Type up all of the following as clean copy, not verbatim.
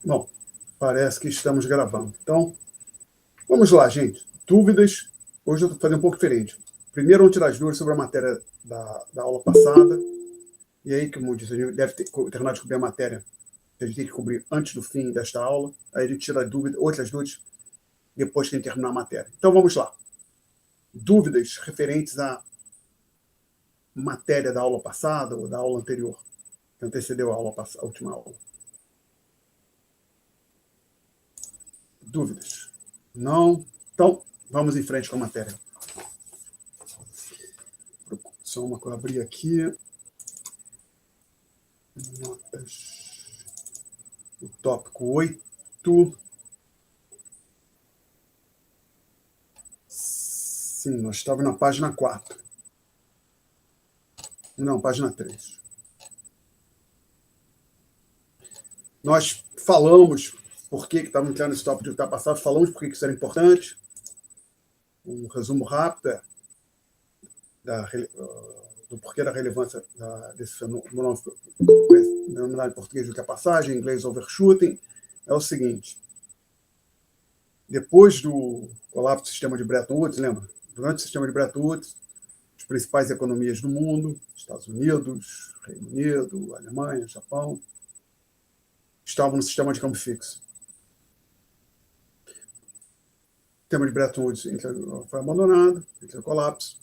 Bom, parece que estamos gravando. Então, vamos lá, gente. Dúvidas? Hoje eu estou fazendo um pouco diferente. Primeiro, vamos tirar as dúvidas sobre a matéria da aula passada. E aí, como eu disse, a gente deve terminar de cobrir a matéria que a gente tem que cobrir antes do fim desta aula. Aí a gente tira outras dúvidas depois que a gente terminar a matéria. Então, vamos lá. Dúvidas referentes à matéria da aula passada ou da aula anterior, que antecedeu a última aula. Dúvidas? Não? Então, vamos em frente com a matéria. Só uma que eu abri aqui. Notas. O tópico 8. Sim, nós estávamos na página 4. Não, página 3. Nós falamos por que estávamos entrando nesse tópico de ultrapassado, falamos por que isso era importante. Um resumo rápido do porquê da relevância desse fenômeno denominado em português de ultrapassagem, em inglês overshooting, é o seguinte. Depois do colapso do sistema de Bretton Woods, lembra? Durante o sistema de Bretton Woods, as principais economias do mundo, Estados Unidos, Reino Unido, Alemanha, Japão, estavam no sistema de câmbio fixo. O sistema de Bretton Woods foi abandonado, entrou em colapso.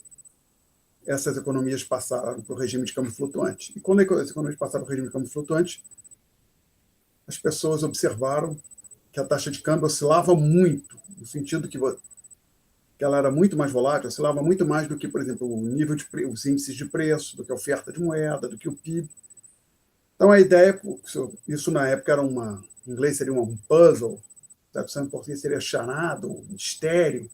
Essas economias passaram para o regime de câmbio flutuante. E quando as economias passaram para o regime de câmbio flutuante, as pessoas observaram que a taxa de câmbio oscilava muito, no sentido que ela era muito mais volátil, oscilava muito mais do que, por exemplo, os índices de preço, do que a oferta de moeda, do que o PIB. Então, a ideia, isso na época era em inglês seria um puzzle, tradução em português seria charada, um mistério,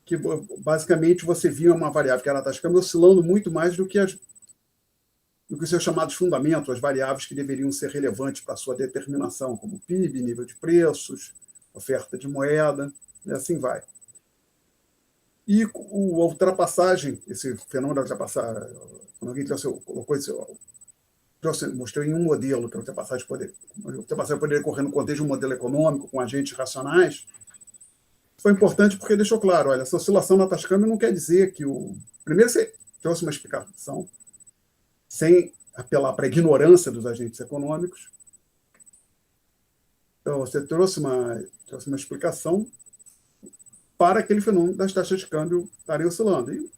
que basicamente você via uma variável que era a taxa de câmbio oscilando muito mais do que os seus chamados fundamentos, as variáveis que deveriam ser relevantes para a sua determinação, como PIB, nível de preços, oferta de moeda, e assim vai. E a ultrapassagem, esse fenômeno da ultrapassagem, quando alguém colocou mostrou em um modelo que a ultrapassagem poderia ocorrer no contexto de um modelo econômico, com agentes racionais, foi importante porque deixou claro, olha, essa oscilação na taxa de câmbio não quer dizer que Primeiro, você trouxe uma explicação sem apelar para a ignorância dos agentes econômicos. Então, você trouxe uma explicação para aquele fenômeno das taxas de câmbio estarem oscilando. E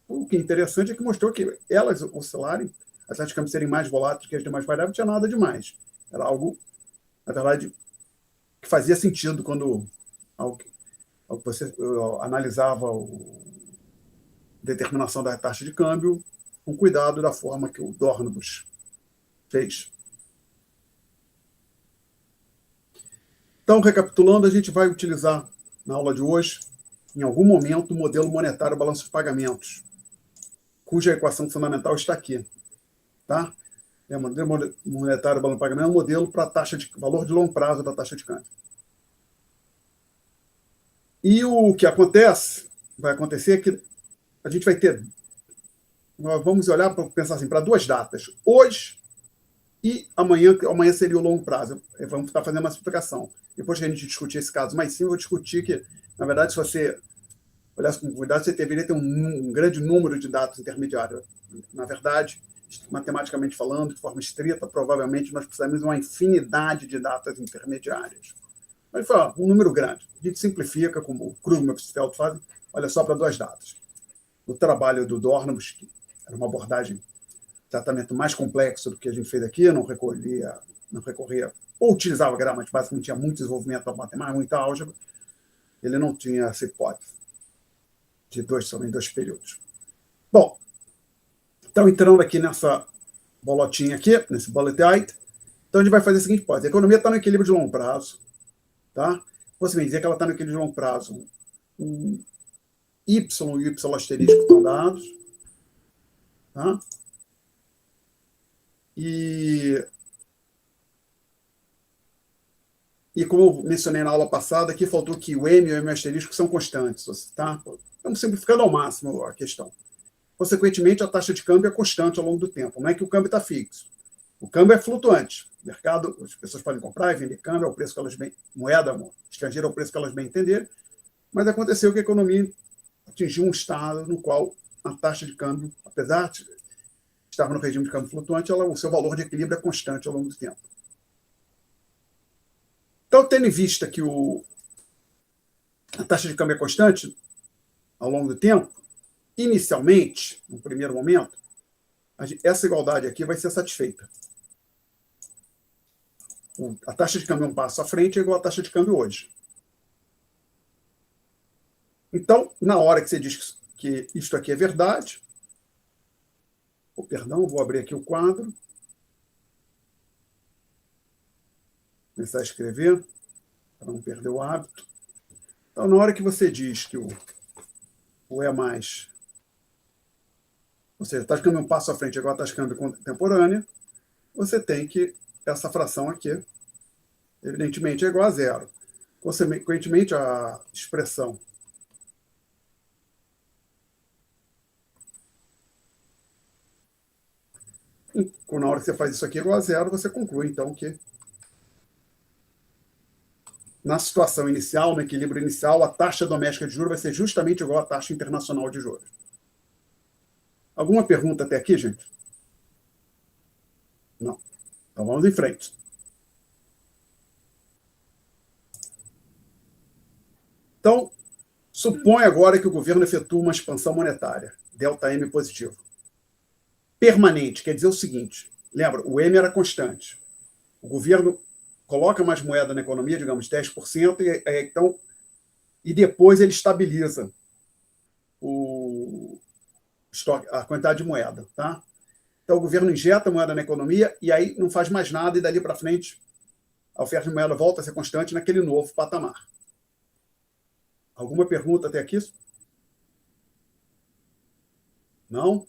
o que é interessante é que mostrou que elas oscilarem, as taxas de câmbio serem mais voláteis que as demais variáveis, não tinha nada demais. Era algo, na verdade, que fazia sentido quando você analisava a determinação da taxa de câmbio com cuidado da forma que o Dornbus fez. Então, recapitulando, a gente vai utilizar na aula de hoje, em algum momento, o modelo monetário balanço de pagamentos, cuja equação fundamental está aqui. Tá? O modelo monetário balanço de pagamento é um modelo para valor de longo prazo da taxa de câmbio. E o que vai acontecer é que a gente vai ter. Nós vamos olhar para pensar assim, para duas datas. Hoje e amanhã, que amanhã seria o longo prazo. Vamos estar fazendo uma explicação. Depois que a gente discutir esse caso mais sim, eu vou discutir que, na verdade, se você olhasse com cuidado, você deveria ter um grande número de dados intermediários. Na verdade, matematicamente falando, de forma estrita, provavelmente nós precisamos de uma infinidade de datas intermediárias. Mas foi um número grande. A gente simplifica, como o Krugman e o Pfeld fazem, olha só para duas datas. O trabalho do Dornbus, que era uma abordagem, tratamento mais complexo do que a gente fez aqui, não recorria, ou utilizava grama, mas basicamente tinha muito desenvolvimento da matemática, muita álgebra, ele não tinha essa hipótese de somente dois períodos. Bom, então entrando aqui nessa bolotinha aqui, nesse bullet item, então a gente vai fazer a seguinte hipótese. A economia está no equilíbrio de longo prazo, tá? Você vai dizer que ela está no equilíbrio de longo prazo. O Y e o Y asterisco estão dados, tá? E como eu mencionei na aula passada, aqui faltou que o M e o M asterisco são constantes, tá? Estamos simplificando ao máximo a questão. Consequentemente, a taxa de câmbio é constante ao longo do tempo. Não é que o câmbio está fixo. O câmbio é flutuante. O mercado, as pessoas podem comprar e vender câmbio, é o preço que elas bem, moeda estrangeira é o preço que elas bem entenderem, mas aconteceu que a economia atingiu um estado no qual a taxa de câmbio, apesar de estar no regime de câmbio flutuante, o seu valor de equilíbrio é constante ao longo do tempo. Então, tendo em vista que a taxa de câmbio é constante ao longo do tempo, inicialmente, no primeiro momento, essa igualdade aqui vai ser satisfeita. A taxa de câmbio um passo à frente é igual à taxa de câmbio hoje. Então, na hora que você diz que isto aqui é verdade, perdão, vou abrir aqui o quadro, começar a escrever, para não perder o hábito. Então, na hora que você diz que o E mais, ou seja, a taxa de câmbio um passo à frente é igual à taxa de câmbio contemporânea, você tem que essa fração aqui, evidentemente, é igual a zero. Consequentemente, a expressão na hora que você faz isso aqui igual a zero, você conclui, então, que na situação inicial, no equilíbrio inicial, a taxa doméstica de juros vai ser justamente igual à taxa internacional de juros. Alguma pergunta até aqui, gente? Não. Então vamos em frente. Então, supõe agora que o governo efetua uma expansão monetária, delta M positivo. Permanente, quer dizer o seguinte, lembra, o M era constante. O governo coloca mais moeda na economia, digamos 10%, e depois ele estabiliza a quantidade de moeda. Tá? Então, o governo injeta moeda na economia e aí não faz mais nada, e dali para frente a oferta de moeda volta a ser constante naquele novo patamar. Alguma pergunta até aqui? Não?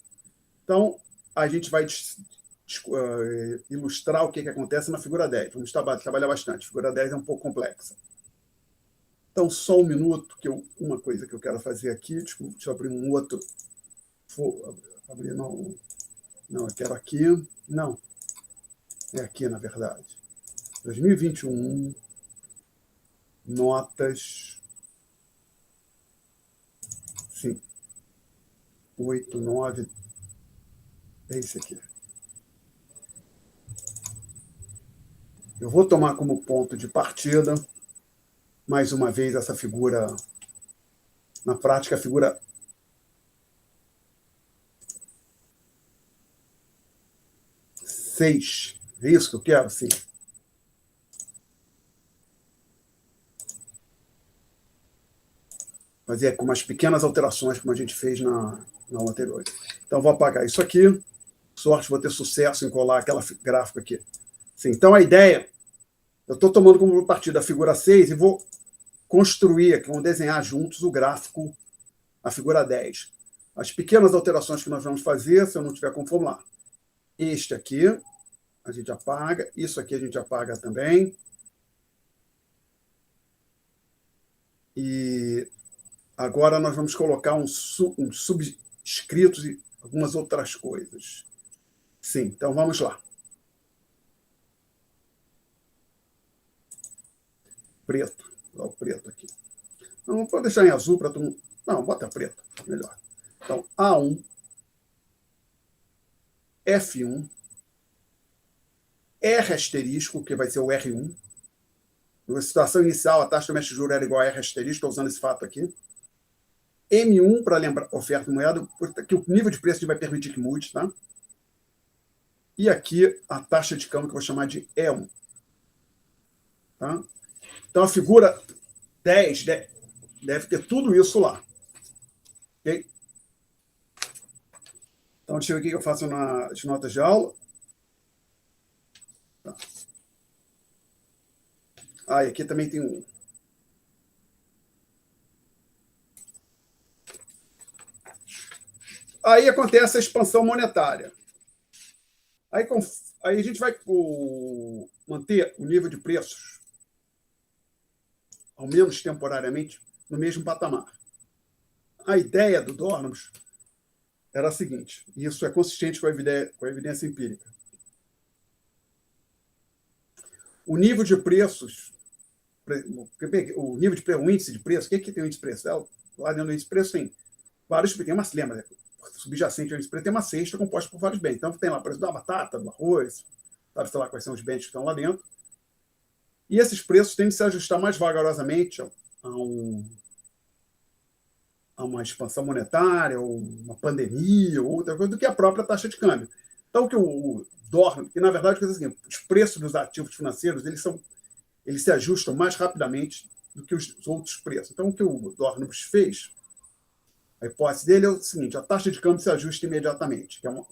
Então, a gente vai ilustrar o que acontece na figura 10. Vamos trabalhar bastante. A figura 10 é um pouco complexa. Então, só um minuto, uma coisa que eu quero fazer aqui. Desculpa, deixa eu abrir um outro. Abrir, não, eu quero aqui. Não, é aqui, na verdade. 2021, notas. Sim. 8, 9. É esse aqui. Eu vou tomar como ponto de partida, mais uma vez, essa figura, na prática, a figura 6. É isso que eu quero? Sim. Fazer com umas pequenas alterações, como a gente fez na aula anterior. Então, vou apagar isso aqui. Sorte, vou ter sucesso em colar aquela gráfica aqui. Sim, então, a ideia, eu estou tomando como partida a figura 6 e vou construir aqui, vamos desenhar juntos o gráfico, a figura 10. As pequenas alterações que nós vamos fazer, se eu não tiver como formular. Este aqui, a gente apaga. Isso aqui a gente apaga também. E agora nós vamos colocar um subscritos e algumas outras coisas. Sim, então vamos lá. Preto. Vou dar o preto aqui. Não vou deixar em azul para todo mundo. Não, bota preto, melhor. Então, A1, F1, R asterisco, que vai ser o R1. Na situação inicial, a taxa doméstica de juros era igual a R asterisco, estou usando esse fato aqui. M1, para lembrar, oferta de moeda, que o nível de preço vai permitir que mude, tá? E aqui a taxa de câmbio, que eu vou chamar de E1. Tá? Então, a figura 10 deve ter tudo isso lá. Ok? Então, deixa eu ver o que eu faço nas notas de aula. Tá. E aqui também tem um. Aí acontece a expansão monetária. Aí a gente vai manter o nível de preços, ao menos temporariamente, no mesmo patamar. A ideia do Dornamos era a seguinte, e isso é consistente com a evidência empírica. o nível de preços, o nível de preço, o índice de preço, o que tem o índice de preço? Lá dentro do índice de preço tem vários, tem uma, lembra, subjacente ao índice de preço, tem uma cesta composta por vários bens. Então, tem lá o preço da batata, do arroz, sabe, sei lá quais são os bens que estão lá dentro. E esses preços têm que se ajustar mais vagarosamente a uma expansão monetária, ou uma pandemia, ou outra coisa, do que a própria taxa de câmbio. Então, o que o dorme, que na verdade, os preços dos ativos financeiros eles se ajustam mais rapidamente do que os outros preços. Então, o que o Dornbusch fez, a hipótese dele é o seguinte: a taxa de câmbio se ajusta imediatamente, que é uma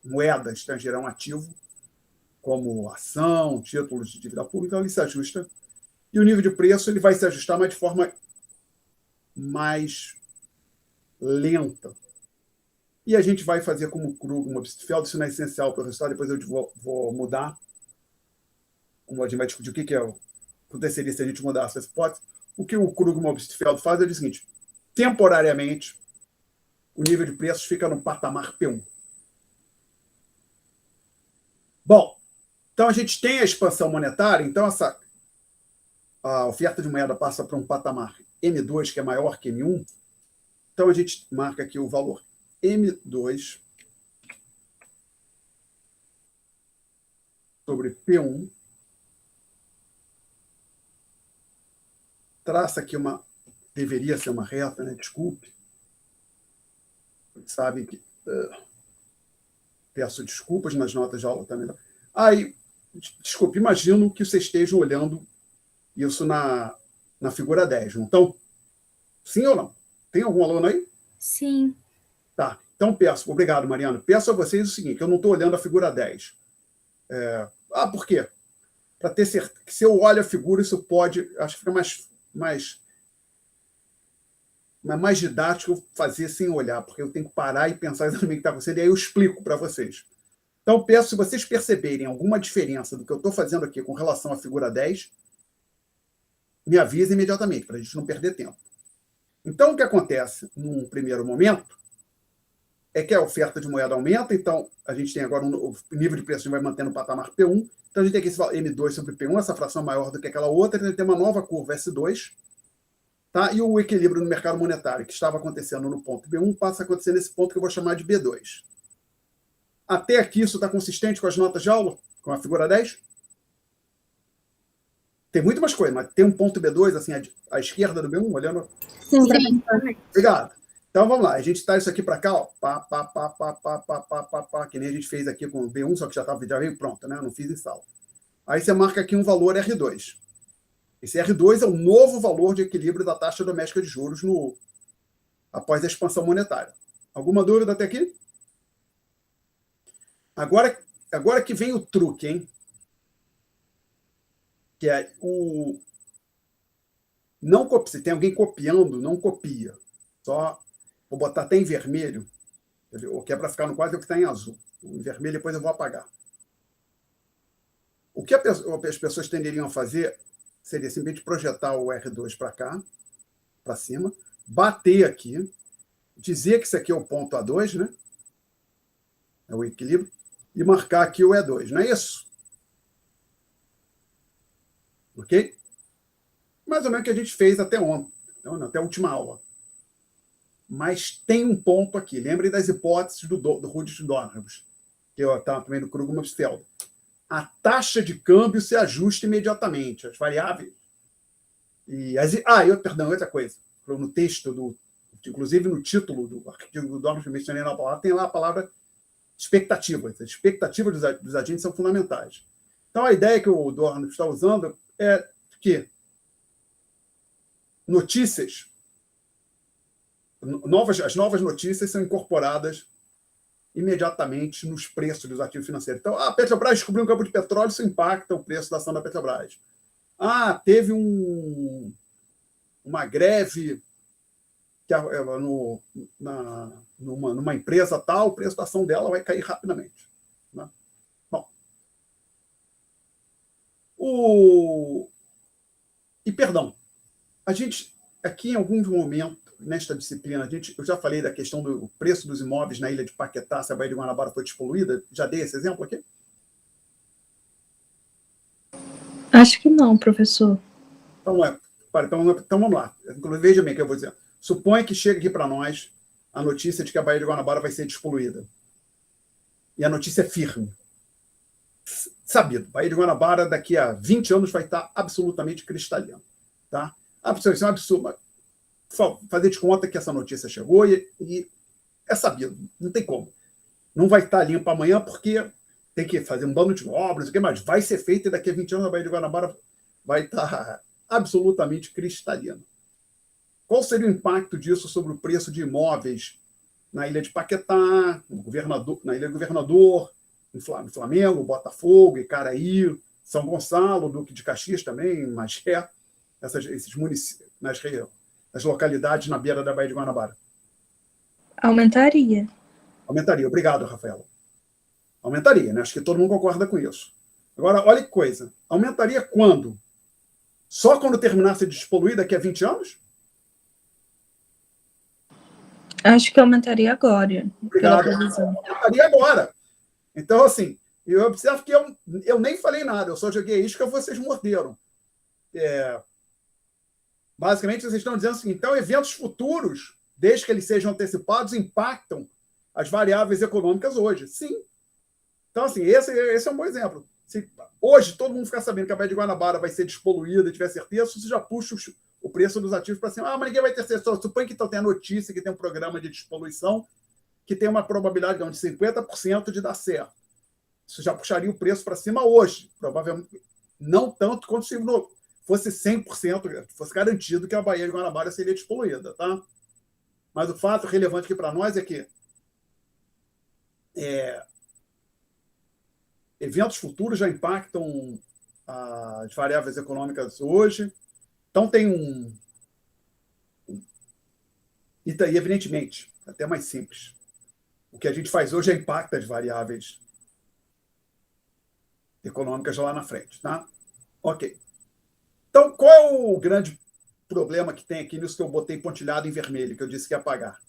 moeda estrangeira, um ativo, como ação, títulos de dívida pública, então ele se ajusta. E o nível de preço ele vai se ajustar, mas de forma mais lenta. E a gente vai fazer como o Krugman Obstfeld, isso não é essencial para o resultado, depois eu vou mudar, como a gente vai discutir o que aconteceria se a gente mudasse essa hipótese. O que o Krugman Obstfeld faz é o seguinte: temporariamente, o nível de preços fica no patamar P1. Bom, então a gente tem a expansão monetária, então a oferta de moeda passa para um patamar M2, que é maior que M1. Então a gente marca aqui o valor M2 sobre P1. Traça aqui deveria ser uma reta, né? Desculpe. Sabem que peço desculpas nas notas de aula também. Aí, desculpe, imagino que vocês estejam olhando isso na figura 10, não estão? Sim ou não? Tem algum aluno aí? Sim. Tá. Então peço, obrigado, Mariana. Peço a vocês o seguinte: eu não estou olhando a figura 10. Por quê? Para ter certeza que se eu olho a figura, isso pode. Acho que fica mais didático fazer sem olhar, porque eu tenho que parar e pensar exatamente o que está acontecendo, e aí eu explico para vocês. Então, peço, se vocês perceberem alguma diferença do que eu estou fazendo aqui com relação à figura 10, me avise imediatamente, para a gente não perder tempo. Então, o que acontece num primeiro momento é que a oferta de moeda aumenta, então a gente tem agora o nível de preço vai mantendo o patamar P1, então a gente tem aqui esse M2 sobre P1, essa fração maior do que aquela outra, então a gente tem uma nova curva S2, tá? E o equilíbrio no mercado monetário, que estava acontecendo no ponto B1, passa a acontecer nesse ponto que eu vou chamar de B2. Até aqui isso está consistente com as notas de aula? Com a figura 10? Tem muito mais coisa, mas tem um ponto B2, assim, à esquerda do B1, olhando. Sim. Obrigado. Então vamos lá, a gente tá isso aqui para cá, ó, que nem a gente fez aqui com o B1, só que já veio pronto, né? Eu não fiz em sala. Aí você marca aqui um valor R2. Esse R2 é o novo valor de equilíbrio da taxa doméstica de juros após a expansão monetária. Alguma dúvida até aqui? Agora que vem o truque, hein? Que é não copia. Se tem alguém copiando, não copia. Só vou botar até em vermelho, o que é para ficar no quadro é o que está em azul. Em vermelho depois eu vou apagar. O que as pessoas tenderiam a fazer seria simplesmente projetar o R2 para cá, para cima, bater aqui, dizer que isso aqui é o ponto A2, né? É o equilíbrio, e marcar aqui o E2, não é isso? Ok? Mais ou menos o que a gente fez até ontem, até a última aula. Mas tem um ponto aqui. Lembrem das hipóteses do Rudolf Dornbusch, que está também do Krugman Obstfeld. A taxa de câmbio se ajusta imediatamente. As variáveis. Perdão, outra coisa. No texto, inclusive no título do artigo do Dornbusch que eu mencionei na palavra, tem lá a palavra expectativa. As expectativas dos agentes são fundamentais. Então, a ideia que o Dornbusch está usando é que as novas notícias são incorporadas imediatamente nos preços dos ativos financeiros. Então, a Petrobras descobriu um campo de petróleo, isso impacta o preço da ação da Petrobras. Teve uma greve numa empresa tal, o preço da ação dela vai cair rapidamente. Né? Bom. Perdão, a gente, aqui em algum momento, nesta disciplina, eu já falei da questão do preço dos imóveis na ilha de Paquetá, se a Baía de Guanabara foi despoluída. Já dei esse exemplo aqui? Acho que não, professor. Então vamos lá. Veja bem o que eu vou dizer. Suponha que chega aqui para nós a notícia de que a Baía de Guanabara vai ser despoluída. E a notícia é firme. Sabido, Baía de Guanabara daqui a 20 anos vai estar absolutamente cristalina. Tá? Isso é um absurdo. Fazer de conta que essa notícia chegou e é sabido, não tem como. Não vai estar limpa amanhã porque tem que fazer um bando de obras, o que mais? Vai ser feito e daqui a 20 anos a Baía de Guanabara vai estar absolutamente cristalina. Qual seria o impacto disso sobre o preço de imóveis na Ilha de Paquetá, na Ilha do Governador, no Flamengo, Botafogo, Icaraí, São Gonçalo, Duque de Caxias também, Magé, esses municípios, nas localidades na beira da Baía de Guanabara? Aumentaria. Aumentaria. Obrigado, Rafaela. Aumentaria, né? Acho que todo mundo concorda com isso. Agora, olha que coisa. Aumentaria quando? Só quando terminasse de despoluir daqui a 20 anos? Acho que aumentaria agora, Obrigado. pela previsão. Aumentaria agora. Então, assim, eu observo que eu nem falei nada, eu só joguei isca e vocês morderam. Basicamente, vocês estão dizendo assim, então, eventos futuros, desde que eles sejam antecipados, impactam as variáveis econômicas hoje. Sim. Então, assim, esse é um bom exemplo. Se hoje todo mundo ficar sabendo que a Baía de Guanabara vai ser despoluída e tiver certeza, você já puxa o preço dos ativos para cima. Mas ninguém vai ter certeza. Suponha que então tem a notícia que tem um programa de despoluição que tem uma probabilidade de 50% de dar certo. Isso já puxaria o preço para cima hoje. Provavelmente não tanto quanto se fosse 100%, fosse garantido que a Baía de Guanabara seria despoluída. Tá? Mas o fato relevante aqui para nós é que eventos futuros já impactam as variáveis econômicas hoje. Então, tem E, evidentemente, até mais simples. O que a gente faz hoje já impacta as variáveis econômicas lá na frente. Tá? Ok. Então, qual é o grande problema que tem aqui nisso que eu botei pontilhado em vermelho, que eu disse que ia apagar?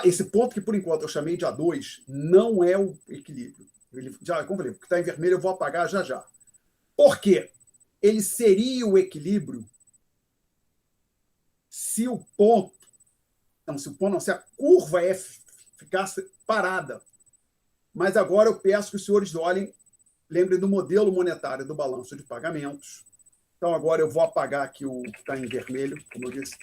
Esse ponto que, por enquanto, eu chamei de A2, não é o equilíbrio. Como eu falei, o que está em vermelho eu vou apagar já já. Por quê? Ele seria o equilíbrio se se a curva ficasse parada. Mas agora eu peço que os senhores lembrem do modelo monetário do balanço de pagamentos. Então, agora eu vou apagar aqui o que está em vermelho, como eu disse.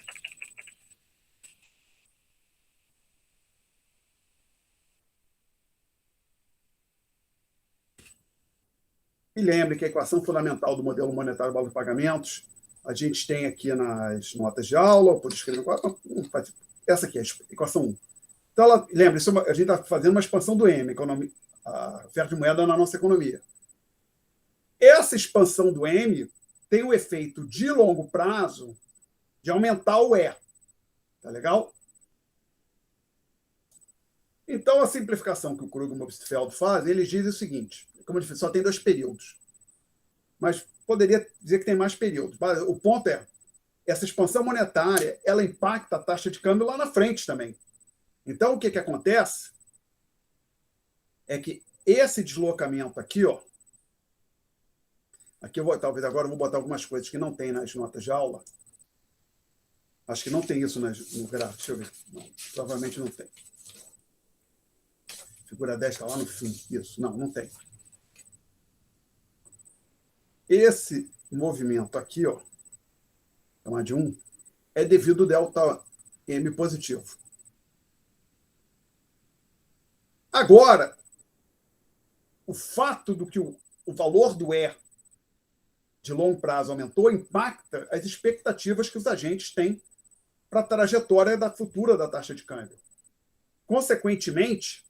E lembre que a equação fundamental do modelo monetário do balanço de pagamentos, a gente tem aqui nas notas de aula, por escrever essa aqui é a equação 1. Então, lembre, a gente está fazendo uma expansão do M, a oferta de moeda na nossa economia. Essa expansão do M tem o efeito de longo prazo de aumentar o E. Tá legal? Então, a simplificação que o Krugman-Obstfeld faz, ele diz o seguinte, como eu disse, só tem 2 períodos. Mas poderia dizer que tem mais períodos. O ponto é, essa expansão monetária, ela impacta a taxa de câmbio lá na frente também. Então, o que acontece é que esse deslocamento aqui, ó, aqui talvez agora eu vou botar algumas coisas que não tem nas notas de aula. Acho que não tem isso no gráfico. Deixa eu ver. Não, provavelmente não tem. Figura 10 está lá no fim. Isso. Não tem. Esse movimento aqui, ó, chamar de 1, é devido ao delta M positivo. Agora, o fato do que o valor do E de longo prazo aumentou impacta as expectativas que os agentes têm para a trajetória futura da taxa de câmbio. Consequentemente,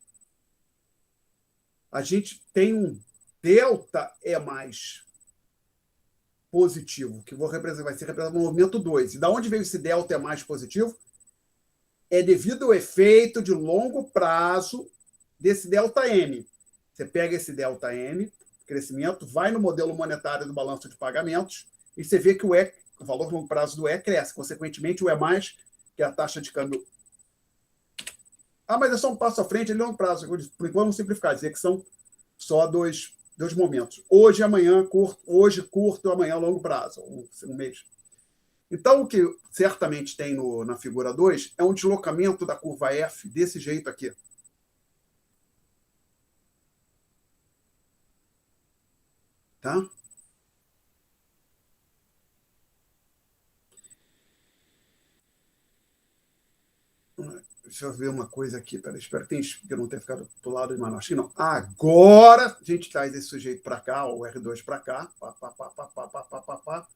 a gente tem um delta E mais positivo, que vai ser representado no movimento 2. E da onde veio esse delta E mais positivo? É devido ao efeito de longo prazo desse delta M. Você pega esse delta M, crescimento, vai no modelo monetário do balanço de pagamentos e você vê que o valor de longo prazo do E cresce. Consequentemente, o E+, que é a taxa de câmbio. Mas é só um passo à frente, ele é longo prazo. Por enquanto, vamos simplificar, dizer que são só 2 dois momentos. Hoje e amanhã, curto, hoje curto, amanhã longo prazo, um mês. Então, o que certamente tem na figura 2 é um deslocamento da curva F desse jeito aqui. Tá? Deixa eu ver uma coisa aqui. Pera, espero que eu não tenha ficado do lado de Manaus. Acho que não. Agora a gente traz esse sujeito para cá, o R2 para cá. Pá, pá, pá, pá, pá, pá, pá, pá, pá.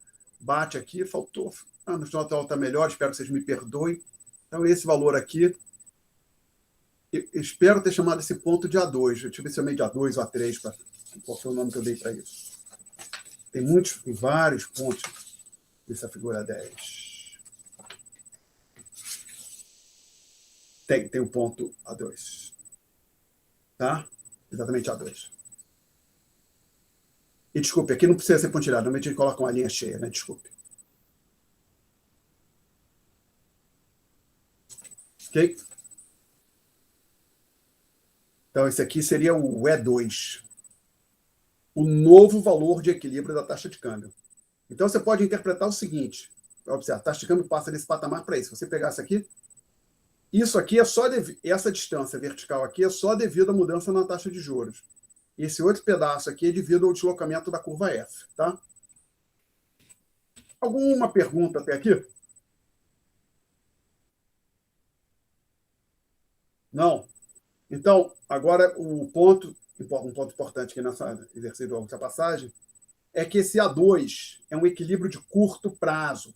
Bate aqui, faltou. No final está melhor, espero que vocês me perdoem. Então, esse valor aqui, eu espero ter chamado esse ponto de A2. Deixa eu ver se eu chamei de A2 ou A3, qual foi o nome que eu dei para isso. Tem vários pontos dessa figura 10. Tem o ponto A2. Tá? Exatamente A2. E desculpe, aqui não precisa ser pontilhado, normalmente a gente coloca uma linha cheia, né? Desculpe. Ok? Então, esse aqui seria o E2. O novo valor de equilíbrio da taxa de câmbio. Então, você pode interpretar o seguinte: a taxa de câmbio passa desse patamar para isso. Se você pegar isso aqui é só essa distância vertical aqui é só devido à mudança na taxa de juros. Esse outro pedaço aqui é devido ao deslocamento da curva F, tá? Alguma pergunta até aqui? Não? Então, agora um ponto importante aqui nessa exercício dessa passagem é que esse A2 é um equilíbrio de curto prazo.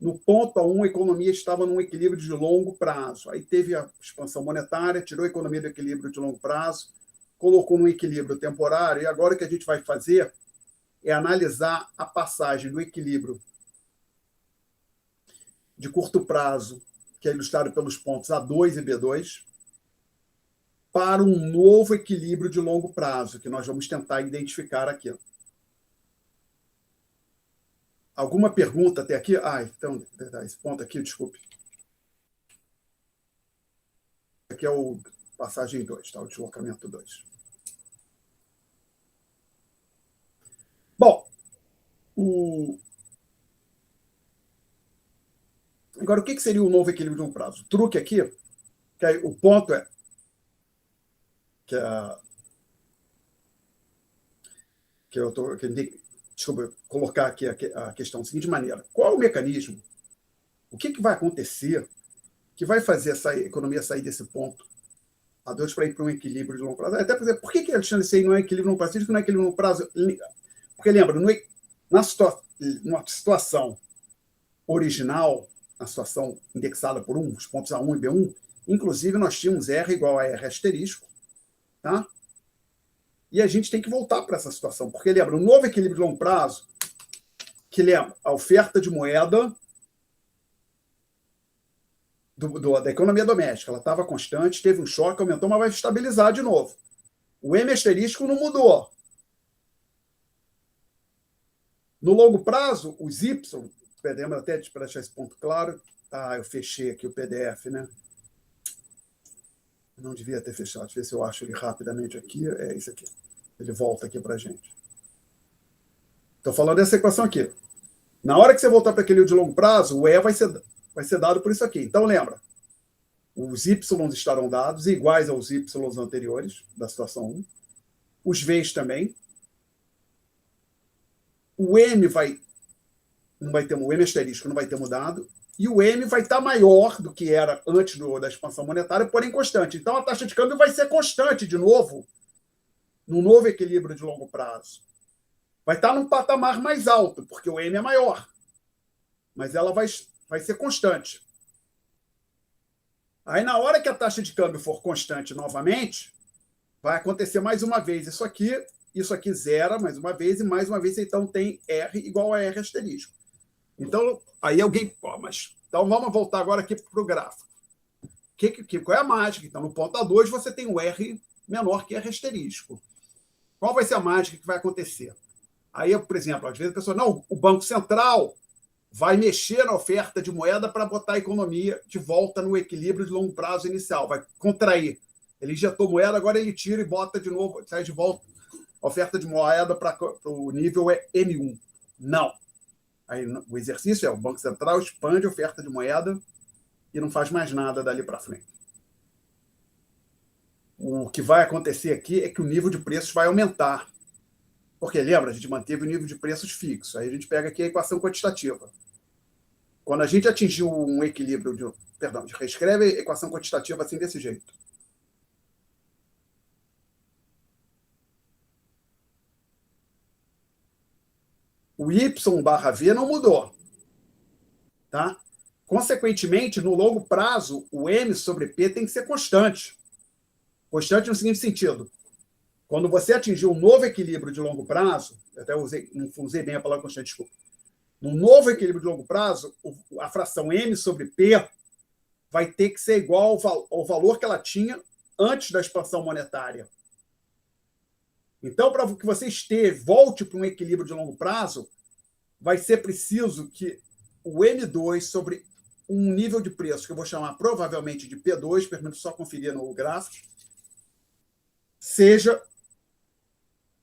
No ponto A1, a economia estava num equilíbrio de longo prazo. Aí teve a expansão monetária, tirou a economia do equilíbrio de longo prazo, colocou num equilíbrio temporário, e agora o que a gente vai fazer é analisar a passagem do equilíbrio de curto prazo, que é ilustrado pelos pontos A2 e B2, para um novo equilíbrio de longo prazo, que nós vamos tentar identificar aqui. Alguma pergunta até aqui? Então, esse ponto aqui, desculpe. Aqui é o passagem 2, tá? O deslocamento 2. Bom, agora, o que seria o novo equilíbrio de longo prazo? O truque aqui, que o ponto é deixa eu colocar aqui a questão da seguinte maneira: qual é o mecanismo? O que vai acontecer que vai fazer essa economia sair desse ponto A2 para ir para um equilíbrio de longo prazo? Até por que Alexandre, isso aí não é equilíbrio de longo prazo? Isso não é equilíbrio de longo prazo? Porque lembra, na situação original, a situação indexada por os pontos A1 e B1, inclusive nós tínhamos R igual a R asterisco, tá? E a gente tem que voltar para essa situação, porque lembra, o novo equilíbrio de longo prazo, que lembra a oferta de moeda da economia doméstica, ela estava constante, teve um choque, aumentou, mas vai estabilizar de novo. O M asterisco não mudou. No longo prazo, os Y, lembra até para deixar esse ponto claro, eu fechei aqui o PDF, né? Não devia ter fechado, deixa eu ver se eu acho ele rapidamente aqui, é isso aqui. Ele volta aqui para a gente. Estou falando dessa equação aqui. Na hora que você voltar para aquele de longo prazo, o E vai ser dado por isso aqui. Então, lembra, os Y estarão dados, iguais aos Y anteriores, da situação 1. Os V's também. O M não vai ter, o M asterisco não vai ter mudado, e o M vai estar maior do que era antes da expansão monetária, porém constante. Então, a taxa de câmbio vai ser constante de novo, no novo equilíbrio de longo prazo. Vai estar num patamar mais alto, porque o M é maior, mas ela vai ser constante. Aí, na hora que a taxa de câmbio for constante novamente, vai acontecer mais uma vez isso aqui zera mais uma vez, e mais uma vez, então, tem R igual a R asterisco. Então, aí alguém... então, vamos voltar agora aqui para o gráfico. Qual é a mágica? Então, no ponto A2, você tem o R menor que R asterisco. Qual vai ser a mágica que vai acontecer? Aí, por exemplo, às vezes a pessoa... Não, o Banco Central vai mexer na oferta de moeda para botar a economia de volta no equilíbrio de longo prazo inicial, vai contrair. Ele injetou moeda, agora ele tira e bota de novo, sai de volta a oferta de moeda para o nível é M1. Não. Aí, o exercício é o Banco Central expande a oferta de moeda e não faz mais nada dali para frente. O que vai acontecer aqui é que o nível de preços vai aumentar. Porque, lembra, a gente manteve o nível de preços fixo. Aí a gente pega aqui a equação quantitativa. Quando a gente atingiu um equilíbrio Perdão, reescreve a equação quantitativa assim desse jeito. O y barra v não mudou. Tá? Consequentemente, no longo prazo, o m sobre p tem que ser constante. Constante no seguinte sentido. Quando você atingir um novo equilíbrio de longo prazo, até não usei bem a palavra constante, desculpa. Num novo equilíbrio de longo prazo, a fração m sobre p vai ter que ser igual ao valor que ela tinha antes da expansão monetária. Então, para que você volte para um equilíbrio de longo prazo, vai ser preciso que o M2 sobre um nível de preço, que eu vou chamar provavelmente de P2, permito só conferir no gráfico, seja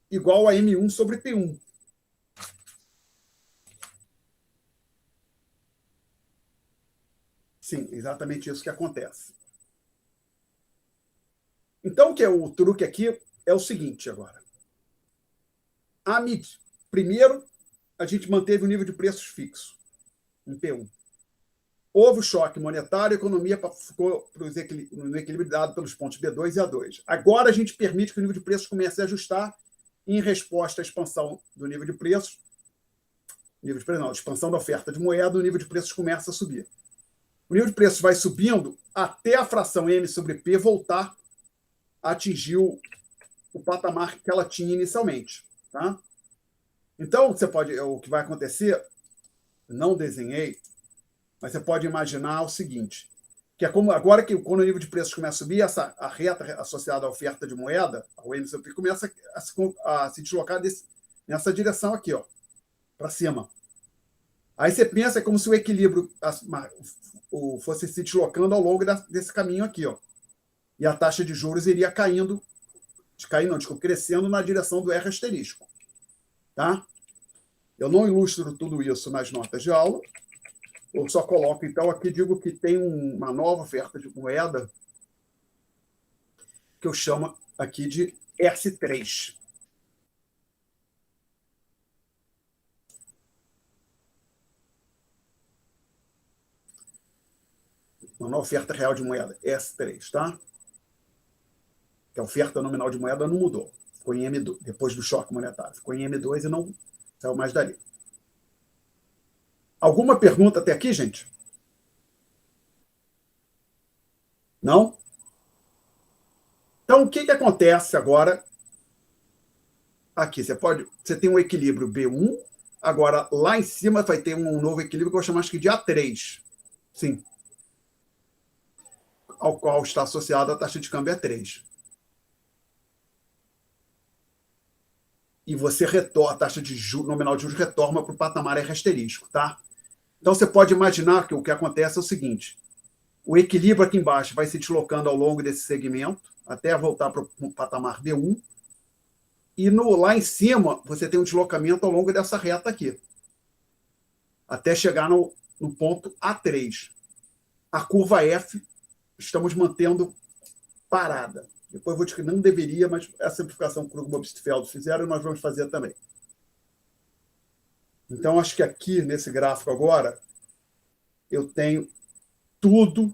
igual a M1 sobre P1. Sim, exatamente isso que acontece. Então, o truque aqui é o seguinte agora. Primeiro, a gente manteve o nível de preços fixo, em P1. Houve o choque monetário, a economia ficou no equilíbrio dado pelos pontos B2 e A2. Agora a gente permite que o nível de preços comece a ajustar em resposta à expansão do nível de preços, expansão da oferta de moeda, o nível de preços começa a subir. O nível de preços vai subindo até a fração M sobre P voltar a atingir o patamar que ela tinha inicialmente. Tá? Então, o que vai acontecer, não desenhei, mas você pode imaginar o seguinte, que é como agora que quando o nível de preços começa a subir, a reta associada à oferta de moeda, o MCP, começa a se deslocar nessa direção aqui, para cima. Aí você pensa como se o equilíbrio fosse se deslocando ao longo desse caminho aqui, e a taxa de juros iria crescendo na direção do R asterisco. Tá? Eu não ilustro tudo isso nas notas de aula, eu só coloco, então, aqui digo que tem uma nova oferta de moeda que eu chamo aqui de S3. Uma nova oferta real de moeda, S3, tá? Que a oferta nominal de moeda não mudou. Ficou em M2, depois do choque monetário. Ficou em M2 e não saiu mais dali. Alguma pergunta até aqui, gente? Não? Então, o que acontece agora? Aqui, você tem um equilíbrio B1, agora lá em cima vai ter um novo equilíbrio que eu vou chamar de A3. Sim. Ao qual está associada a taxa de câmbio A3. E você a taxa de nominal de juros retorna para o patamar R asterisco, tá? Então, você pode imaginar que o que acontece é o seguinte, o equilíbrio aqui embaixo vai se deslocando ao longo desse segmento, até voltar para o patamar B1, e lá em cima você tem um deslocamento ao longo dessa reta aqui, até chegar no ponto A3. A curva F estamos mantendo parada. Depois eu vou dizer que não deveria, mas essa simplificação que o Krugman e Obstfeld fizeram, nós vamos fazer também. Então, acho que aqui, nesse gráfico agora, eu tenho tudo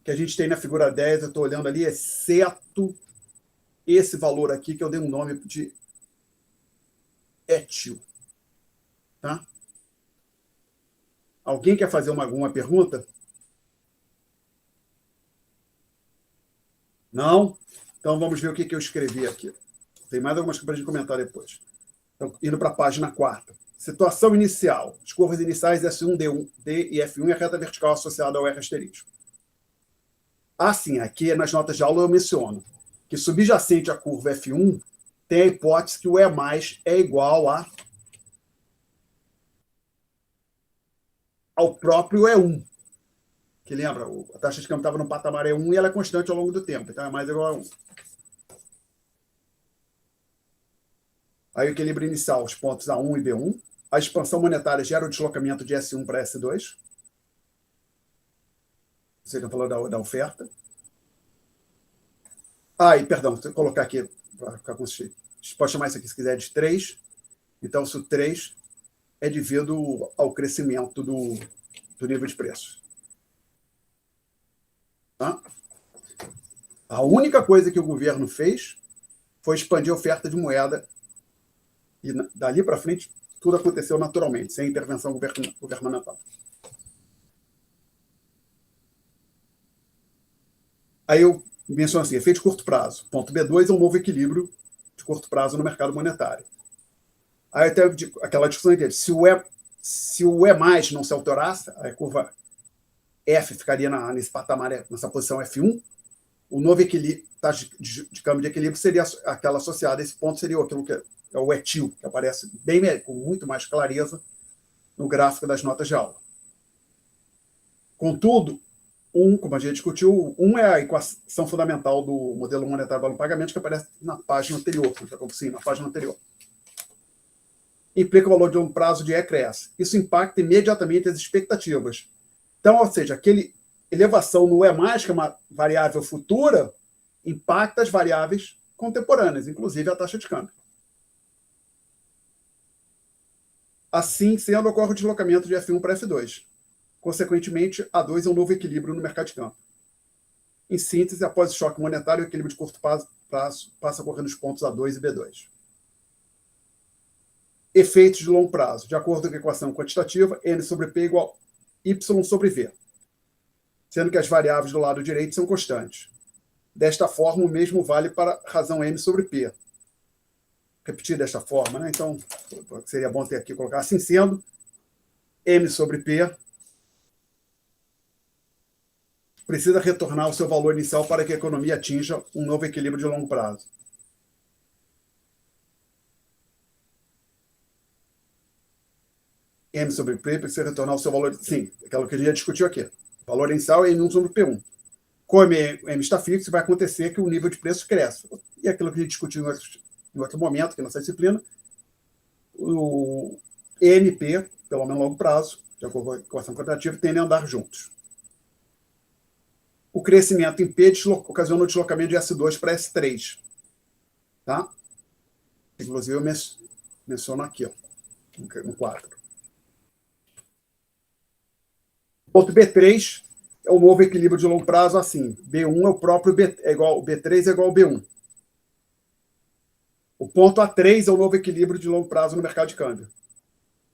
que a gente tem na figura 10, eu estou olhando ali, exceto esse valor aqui, que eu dei um nome de étil. Tá? Alguém quer fazer alguma pergunta? Não? Então, vamos ver o que eu escrevi aqui. Tem mais algumas coisas para a gente comentar depois. Então, indo para a página 4. Situação inicial. As curvas iniciais S1, D e F1 e a reta vertical associada ao R asterisco. Assim, aqui nas notas de aula eu menciono que subjacente à curva F1 tem a hipótese que o E mais é igual ao próprio E1. Que lembra, a taxa de câmbio estava no patamar E1 e ela é constante ao longo do tempo. Então é mais igual a 1. Aí o equilíbrio inicial, os pontos A1 e B1. A expansão monetária gera o deslocamento de S1 para S2. Você já falou da oferta. E perdão, vou colocar aqui para ficar com você. Pode chamar isso aqui, se quiser, de 3. Então, se o 3 é devido ao crescimento do nível de preços. Tá? A única coisa que o governo fez foi expandir a oferta de moeda e dali para frente tudo aconteceu naturalmente, sem intervenção governamental. Aí eu menciono assim, efeito de curto prazo. Ponto B2 é um novo equilíbrio de curto prazo no mercado monetário. Aí até aquela discussão inteira, se o E mais não se alterasse, a curva F ficaria nesse patamar, nessa posição F1, o novo equilíbrio, taxa de câmbio de equilíbrio seria aquela associada a esse ponto, seria aquilo que é o etil, que aparece com muito mais clareza no gráfico das notas de aula. Contudo, como a gente discutiu, é a equação fundamental do modelo monetário valor pagamento que aparece na página anterior, na página anterior. Implica o valor de longo prazo de E cresce. Isso impacta imediatamente as expectativas. Então, ou seja, aquele elevação no E+, que é uma variável futura, impacta as variáveis contemporâneas, inclusive a taxa de câmbio. Assim sendo, ocorre o deslocamento de F1 para F2. Consequentemente, A2 é um novo equilíbrio no mercado de câmbio. Em síntese, após o choque monetário, o equilíbrio de curto prazo passa a ocorrer nos pontos A2 e B2. Efeitos de longo prazo. De acordo com a equação quantitativa, N sobre P igual Y sobre V, sendo que as variáveis do lado direito são constantes. Desta forma, o mesmo vale para a razão M sobre P. Repetir desta forma, né? Então, seria bom ter aqui, colocar assim sendo, M sobre P precisa retornar ao seu valor inicial para que a economia atinja um novo equilíbrio de longo prazo. M sobre P precisa retornar ao seu valor... Sim, aquilo que a gente já discutiu aqui. O valor inicial é M1 sobre P1. Como M está fixo, vai acontecer que o nível de preço cresce. E aquilo que a gente discutiu em outro momento, aqui nessa disciplina, o NP, pelo menos longo prazo, de acordo com a equação quantitativa, tendem a andar juntos. O crescimento em P ocasiona o deslocamento de S2 para S3. Tá? Inclusive, eu menciono aqui, ó, no quadro. Ponto B3 é o novo equilíbrio de longo prazo, assim. B1 é o próprio B3 é igual ao B1. O ponto A3 é o novo equilíbrio de longo prazo no mercado de câmbio.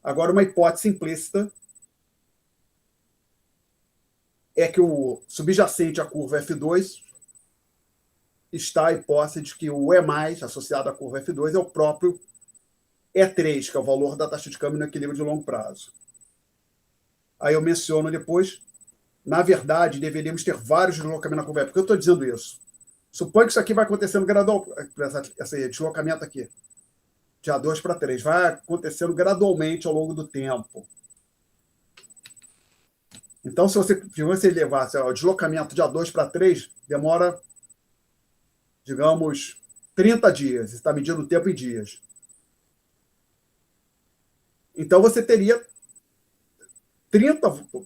Agora, uma hipótese implícita é que o subjacente à curva F2 está a hipótese de que o E+, associado à curva F2, é o próprio E3, que é o valor da taxa de câmbio no equilíbrio de longo prazo. Aí eu menciono depois, na verdade, deveríamos ter vários deslocamentos na curva F. Por que eu estou dizendo isso? Suponha que isso aqui vai acontecendo gradualmente, esse deslocamento aqui, de A2 para 3, vai acontecendo gradualmente ao longo do tempo. Então, se você levar o deslocamento de A2 para 3, demora, digamos, 30 dias. Você está medindo o tempo em dias. Então, você teria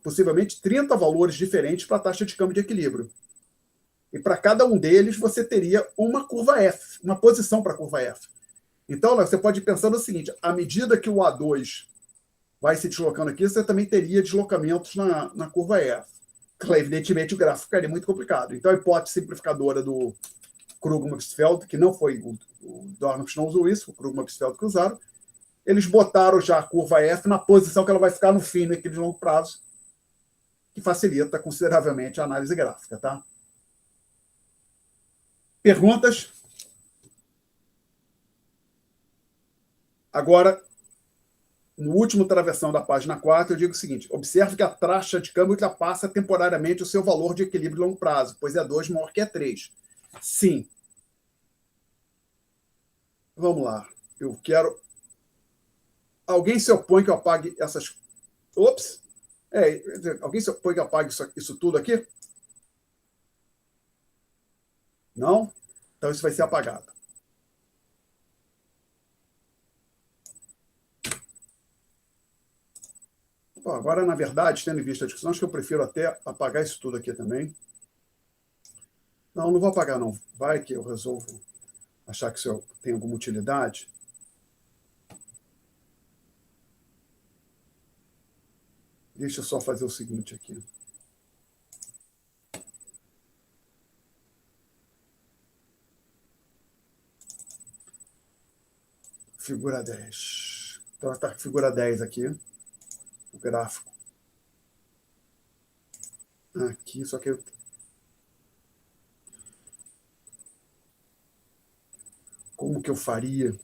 possivelmente 30 valores diferentes para a taxa de câmbio de equilíbrio. E para cada um deles, você teria uma curva F, uma posição para a curva F. Então, você pode pensar no seguinte, à medida que o A2 vai se deslocando aqui, você também teria deslocamentos na curva F. Claro, evidentemente, o gráfico ficaria muito complicado. Então, a hipótese simplificadora do Krugman-Obstfeld, que não foi o Dornbusch não usou isso, o Krugman-Obstfeld que usaram, eles botaram já a curva F na posição que ela vai ficar no fim, naquele longo prazo, que facilita consideravelmente a análise gráfica. Tá? Perguntas? Agora, no último travessão da página 4, eu digo o seguinte, observe que a taxa de câmbio ultrapassa temporariamente o seu valor de equilíbrio de longo prazo, pois E2 maior que E3. Sim. Vamos lá. Eu quero... Alguém se opõe que eu apague essas... Ops! Alguém se opõe que eu apague isso tudo aqui? Não? Então isso vai ser apagado. Agora, na verdade, tendo em vista a discussão, acho que eu prefiro até apagar isso tudo aqui também. Não, não vou apagar, não. Vai que eu resolvo achar que isso tem alguma utilidade. Deixa eu só fazer o seguinte aqui. Figura 10. Então, está a figura 10 aqui, o gráfico. Aqui, só que eu... Como que eu faria?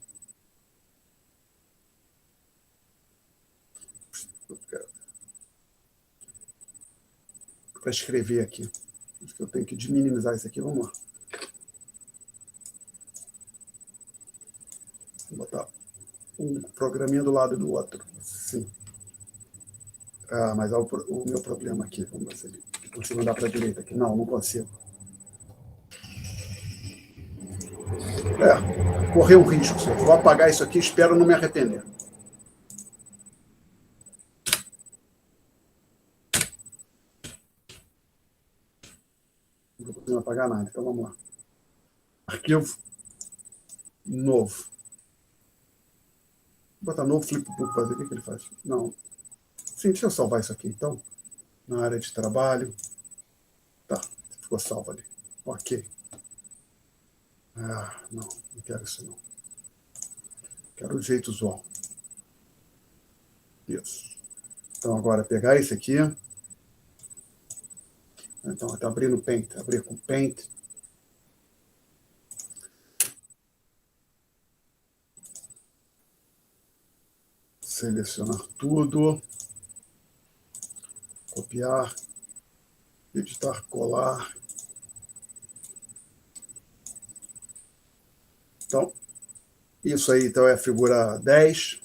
Para escrever aqui. Acho que eu tenho que minimizar isso aqui. Vamos lá. Vou botar um programinha do lado do outro. Sim. Mas o meu problema aqui. Vamos ver se ele consigo andar para a direita aqui. Não consigo. Correr um risco. Só. Vou apagar isso aqui e espero não me arrepender. Não vou conseguir apagar nada. Então vamos lá. Arquivo. Novo. Vou botar novo flipbook para ver o que ele faz. Não. Sim, deixa eu salvar isso aqui então. Na área de trabalho. Tá, ficou salvo ali. Ok. Não quero isso não. Quero o jeito usual. Isso. Então agora pegar esse aqui. Então está abrindo o Paint. Abrir com Paint. Selecionar tudo. Copiar. Editar, colar. Então, isso aí então é a figura 10.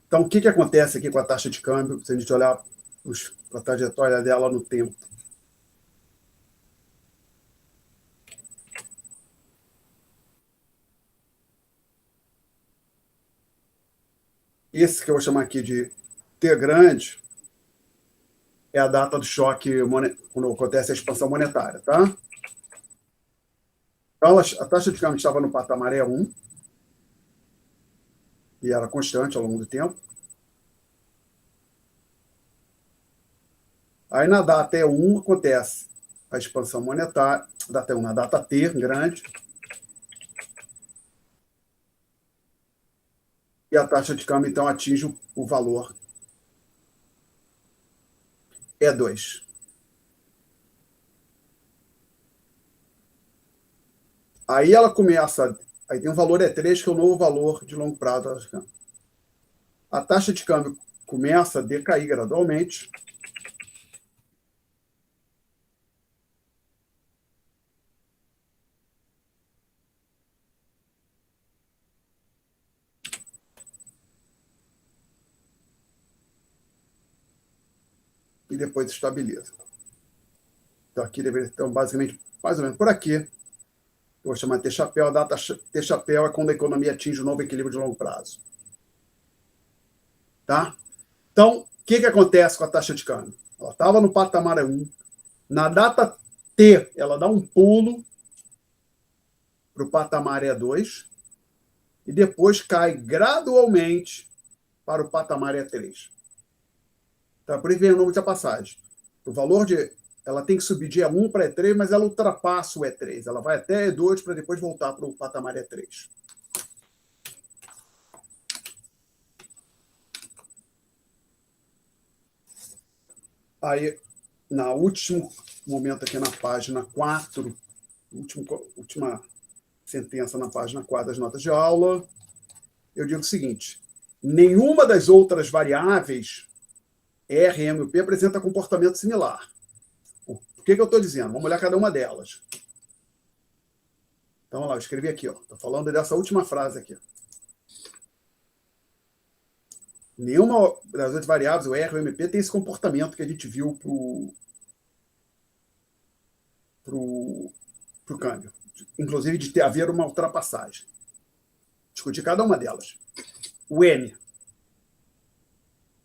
Então, o que acontece aqui com a taxa de câmbio, se a gente olhar a trajetória dela no tempo? Esse que eu vou chamar aqui de T grande é a data do choque quando acontece a expansão monetária, tá? Então, a taxa de câmbio estava no patamar E1 e era constante ao longo do tempo. Aí, na data E1, acontece a expansão monetária, data E1, na data T grande, e a taxa de câmbio, então, atinge o valor E2. Aí ela começa, aí tem um valor E3, que é o novo valor de longo prazo. A taxa de câmbio começa a decair gradualmente. E depois estabiliza. Então aqui deveria, então, basicamente, mais ou menos por aqui. Eu vou chamar de T-chapéu. A data T-chapéu é quando a economia atinge o novo equilíbrio de longo prazo. Tá? Então, o que acontece com a taxa de câmbio? Ela estava no patamar 1. Na data T, ela dá um pulo para o patamar E2 e depois cai gradualmente para o patamar E3. Então, por isso vem o nome da passagem. O valor de... Ela tem que subir de E1 para E3, mas ela ultrapassa o E3. Ela vai até E2 para depois voltar para o patamar E3. Aí, na último momento aqui na página 4, última sentença na página 4 das notas de aula, eu digo o seguinte: nenhuma das outras variáveis R, M e P apresenta comportamento similar. O que eu estou dizendo? Vamos olhar cada uma delas. Então, lá, eu escrevi aqui, estou falando dessa última frase aqui. Nenhuma das outras variáveis, o R, o MP, tem esse comportamento que a gente viu para o câmbio. Inclusive de haver uma ultrapassagem. Discutir cada uma delas. O M.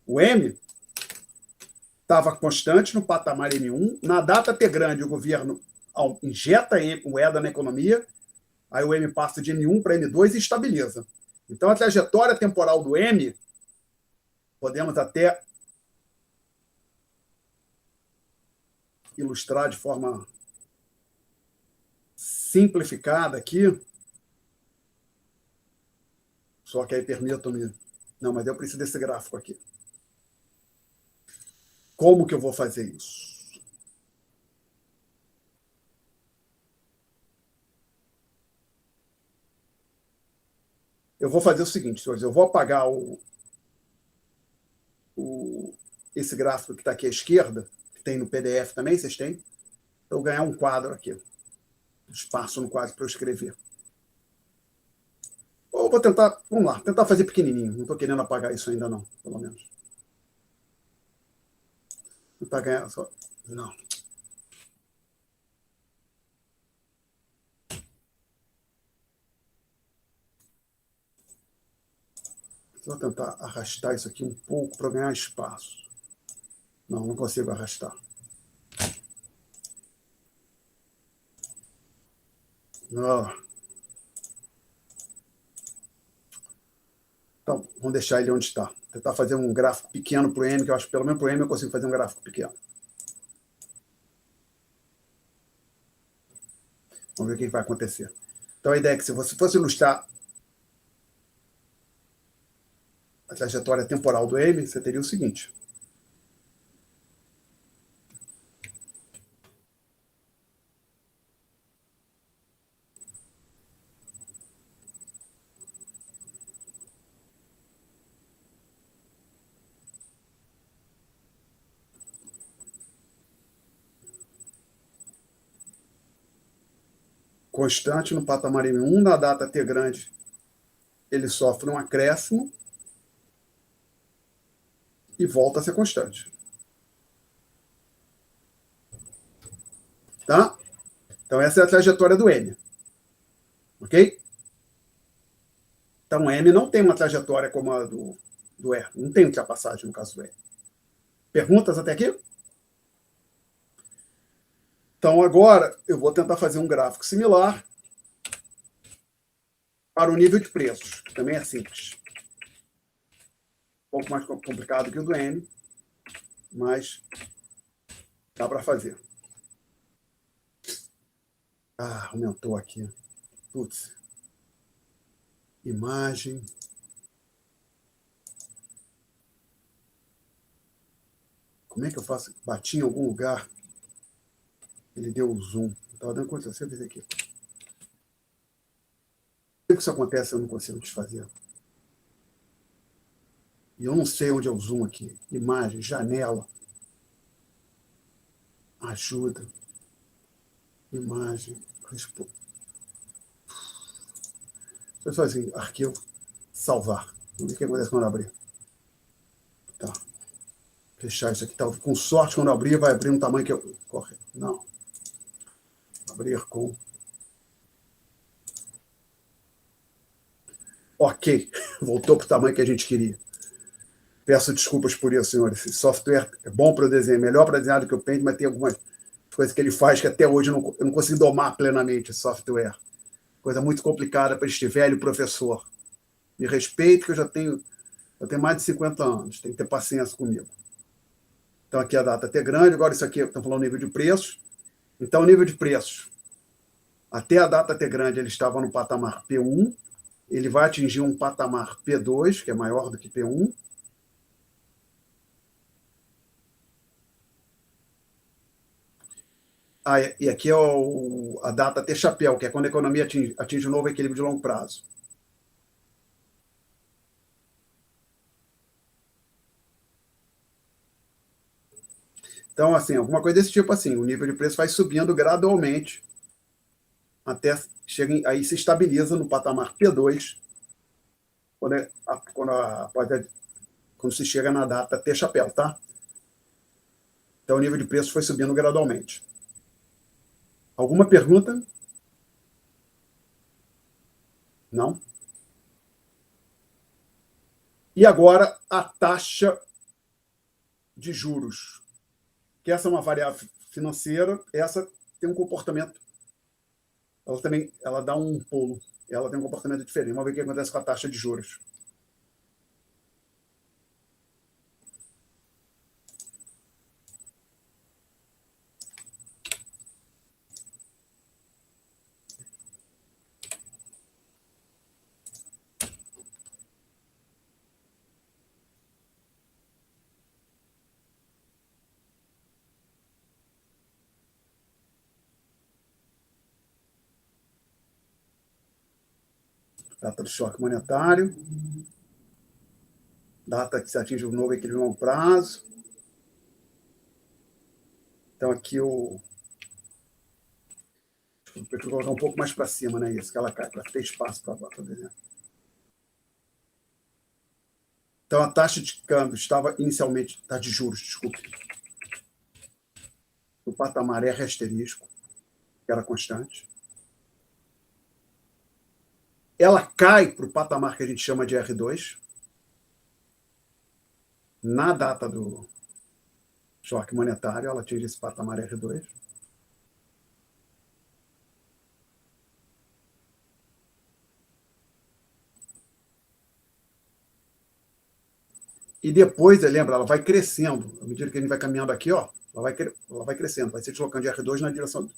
O M estava constante no patamar M1. Na data T grande, o governo injeta moeda na economia, aí o M passa de M1 para M2 e estabiliza. Então, a trajetória temporal do M, podemos até ilustrar de forma simplificada aqui, só que aí permitam-me... Não, mas eu preciso desse gráfico aqui. Como que eu vou fazer isso? Eu vou fazer o seguinte, senhores, eu vou apagar esse gráfico que está aqui à esquerda, que tem no PDF também, vocês têm, para eu ganhar um quadro aqui, espaço no quadro para eu escrever. Ou vou tentar, vamos lá, tentar fazer pequenininho, não estou querendo apagar isso ainda não, pelo menos. Tentar ganhar só... Não. Vou tentar arrastar isso aqui um pouco para ganhar espaço. Não, não consigo arrastar. Não. Então, vamos deixar ele onde está. Tentar fazer um gráfico pequeno para o M, que eu acho que pelo menos para o M eu consigo fazer um gráfico pequeno. Vamos ver o que vai acontecer. Então, a ideia é que se você fosse ilustrar a trajetória temporal do M, você teria o seguinte. Constante no patamar M1, na data T grande, ele sofre um acréscimo e volta a ser constante. Tá? Então, essa é a trajetória do M. Ok? Então, o M não tem uma trajetória como a do E. Não tem ultrapassagem no caso do E. Perguntas até aqui? Então, agora, eu vou tentar fazer um gráfico similar para o nível de preços, que também é simples. Um pouco mais complicado que o do M, mas dá para fazer. Ah, aumentou aqui. Putz. Imagem. Como é que eu faço? Bati em algum lugar. Ele deu o zoom. Estava dando conta de você aqui. Por que isso acontece eu não consigo desfazer? E eu não sei onde é o zoom aqui. Imagem, janela. Ajuda. Imagem. Deixa eu assim, arquivo, salvar. Vamos ver o que acontece quando eu abrir. Tá. Fechar isso aqui. Tá. Com sorte, quando eu abrir, vai abrir um tamanho que eu... Corre. Não. Abrir com... Ok. Voltou para o tamanho que a gente queria. Peço desculpas por isso, senhores. Esse software é bom para o desenho, melhor para desenhar do que o Paint, mas tem algumas coisas que ele faz que até hoje eu não consigo domar plenamente esse software. Coisa muito complicada para este velho professor. Me respeite, que eu tenho mais de 50 anos. Tem que ter paciência comigo. Então, aqui a data T grande. Agora, isso aqui, estamos falando nível de preços. Então, o nível de preços, até a data T grande, ele estava no patamar P1. Ele vai atingir um patamar P2, que é maior do que P1. Ah, e aqui é a data T chapéu, que é quando a economia atinge um novo equilíbrio de longo prazo. Então, assim, alguma coisa desse tipo assim, o nível de preço vai subindo gradualmente até aí se estabiliza no patamar P2, quando se chega na data T chapéu, tá? Então, o nível de preço foi subindo gradualmente. Alguma pergunta? Não? E agora, a taxa de juros. que essa é uma variável financeira, essa tem um comportamento, ela dá um pulo, ela tem um comportamento diferente. Vamos ver o que acontece com a taxa de juros. Data do choque monetário, data que se atinge o novo equilíbrio a longo prazo. Então, aqui vou colocar um pouco mais para cima, né? Isso, que ela cai, para ter espaço para desenhar. Então, a taxa de câmbio estava inicialmente, taxa de juros, desculpe, no patamar R asterisco, que era constante. Ela cai para o patamar que a gente chama de R2, na data do choque monetário, ela atinge esse patamar R2. E depois, lembra, ela vai crescendo. À medida que a gente vai caminhando aqui, ó, ela vai crescendo, vai se deslocando de R2 na direção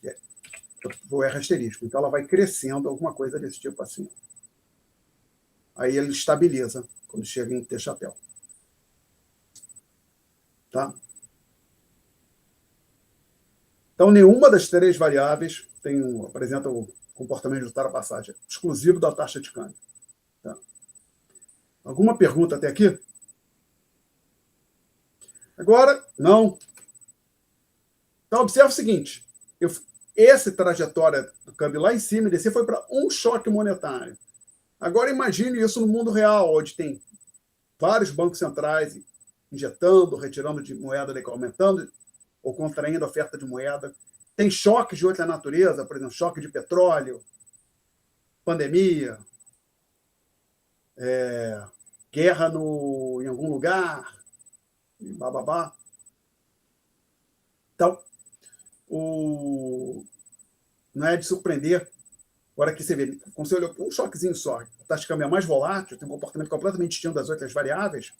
do R asterisco. Então, ela vai crescendo alguma coisa desse tipo assim. Aí ele estabiliza quando chega em T chapéu. Tá? Então, nenhuma das três variáveis apresenta o comportamento de ultrapassagem exclusivo da taxa de câmbio. Tá? Alguma pergunta até aqui? Agora, não. Então, observe o seguinte. Essa trajetória do câmbio lá em cima e descer foi para um choque monetário. Agora, imagine isso no mundo real, onde tem vários bancos centrais injetando, retirando de moeda, aumentando ou contraindo a oferta de moeda. Tem choques de outra natureza, por exemplo, choque de petróleo, pandemia, guerra em algum lugar, bababá. Então, não é de surpreender. Agora que você vê, quando você olha um choquezinho só, a taxa de câmbio é mais volátil, tem um comportamento completamente distinto das outras variáveis,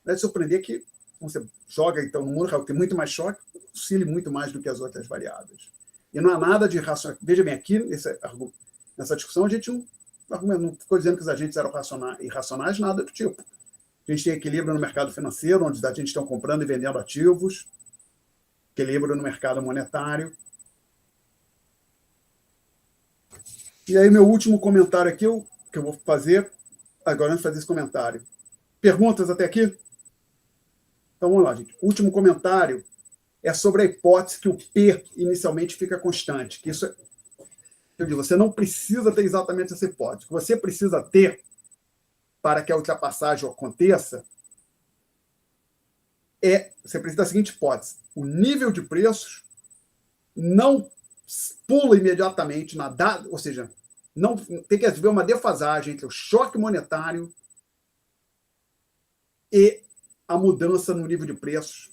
não é de surpreender que, quando você joga então, no mundo real, que tem muito mais choque, oscile muito mais do que as outras variáveis. E não há nada de irracional. Veja bem, aqui nessa discussão, a gente não ficou dizendo que os agentes eram irracionais, nada do tipo. A gente tem equilíbrio no mercado financeiro, onde os agentes estão comprando e vendendo ativos, equilíbrio no mercado monetário. E aí, meu último comentário aqui, que eu vou fazer, agora antes de fazer esse comentário. Perguntas até aqui? Então, vamos lá, gente. O último comentário é sobre a hipótese que o P inicialmente fica constante. Que isso você não precisa ter exatamente essa hipótese. O que você precisa ter para que a ultrapassagem aconteça você precisa da seguinte hipótese. O nível de preços não pula imediatamente na data, ou seja, não tem que haver uma defasagem entre o choque monetário e a mudança no nível de preços,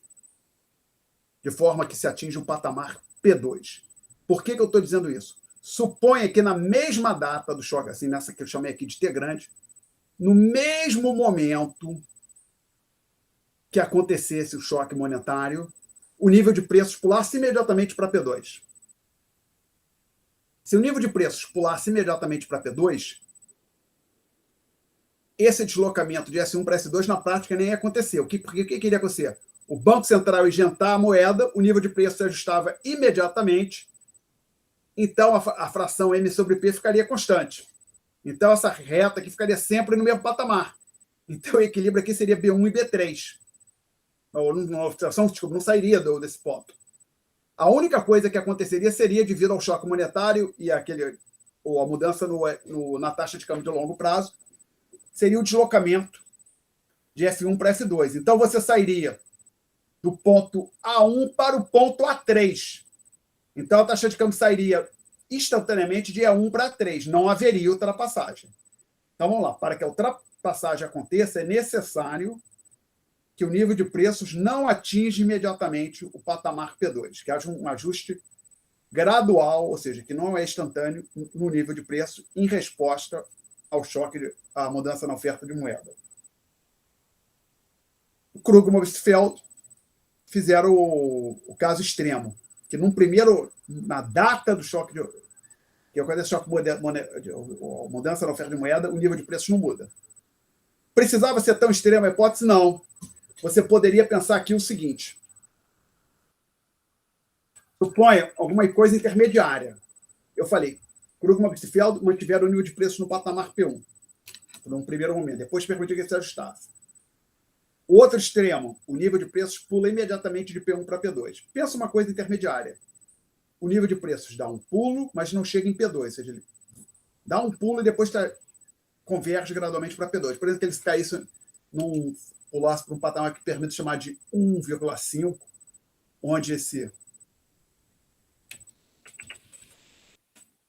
de forma que se atinja um patamar P2. Por que eu estou dizendo isso? Suponha que na mesma data do choque, assim, nessa que eu chamei aqui de T grande, no mesmo momento que acontecesse o choque monetário, o nível de preços pulasse imediatamente para P2. Se o nível de preços pulasse imediatamente para P2, esse deslocamento de S1 para S2 na prática nem ia acontecer. O que iria acontecer? O Banco Central ia isentar a moeda, o nível de preço se ajustava imediatamente, então a fração M sobre P ficaria constante. Então essa reta aqui ficaria sempre no mesmo patamar. Então o equilíbrio aqui seria B1 e B3. A fração não sairia desse ponto. A única coisa que aconteceria seria, devido ao choque monetário ou a mudança na taxa de câmbio de longo prazo, seria o deslocamento de F1 para F2. Então, você sairia do ponto A1 para o ponto A3. Então, a taxa de câmbio sairia instantaneamente de A1 para A3. Não haveria ultrapassagem. Então, vamos lá. Para que a ultrapassagem aconteça, é necessário que o nível de preços não atinge imediatamente o patamar P2, que haja um ajuste gradual, ou seja, que não é instantâneo no nível de preço em resposta ao choque, à mudança na oferta de moeda. O Krugman e o Obstfeld fizeram o caso extremo, que na data do choque, que é quando choque mudança na oferta de moeda, o nível de preços não muda. Precisava ser tão extrema a hipótese? Não. Você poderia pensar aqui o seguinte: suponha alguma coisa intermediária. Eu falei, Krugman e Obstfeld mantiveram o nível de preço no patamar P1, num primeiro momento, depois permitiu que ele se ajustasse. O outro extremo, o nível de preços pula imediatamente de P1 para P2. Pensa uma coisa intermediária. O nível de preços dá um pulo, mas não chega em P2, ou seja, ele dá um pulo e depois converge gradualmente para P2. Por exemplo, que ele caísse pulasse para um patamar que permite chamar de 1,5, onde esse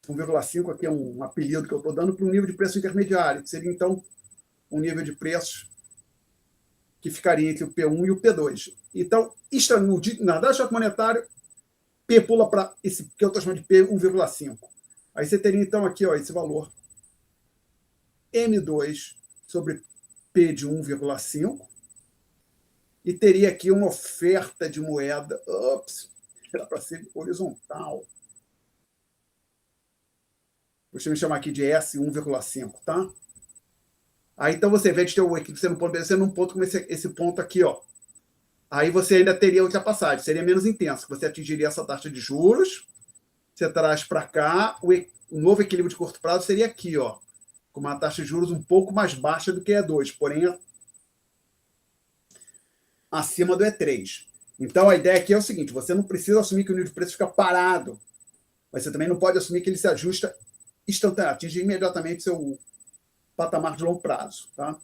1,5 aqui é um apelido que eu estou dando para um nível de preço intermediário, que seria, então, um nível de preços que ficaria entre o P1 e o P2. Então, na data de choque monetário, P pula para esse que eu estou chamando de P 1,5. Aí você teria, então, aqui esse valor M2 sobre P de 1,5 e teria aqui uma oferta de moeda. Era para ser horizontal. Deixa eu chamar aqui de S 1,5, tá? Aí, então, você vê de ter o equilíbrio sendo um ponto, sendo um ponto como esse ponto aqui, ó. Aí você ainda teria ultrapassagem, seria menos intenso. Você atingiria essa taxa de juros, você traz para cá, o novo equilíbrio de curto prazo seria aqui, ó, com uma taxa de juros um pouco mais baixa do que E2, porém acima do E3. Então, a ideia aqui é o seguinte: você não precisa assumir que o nível de preço fica parado, mas você também não pode assumir que ele se ajusta instantaneamente, atinge imediatamente seu patamar de longo prazo, tá?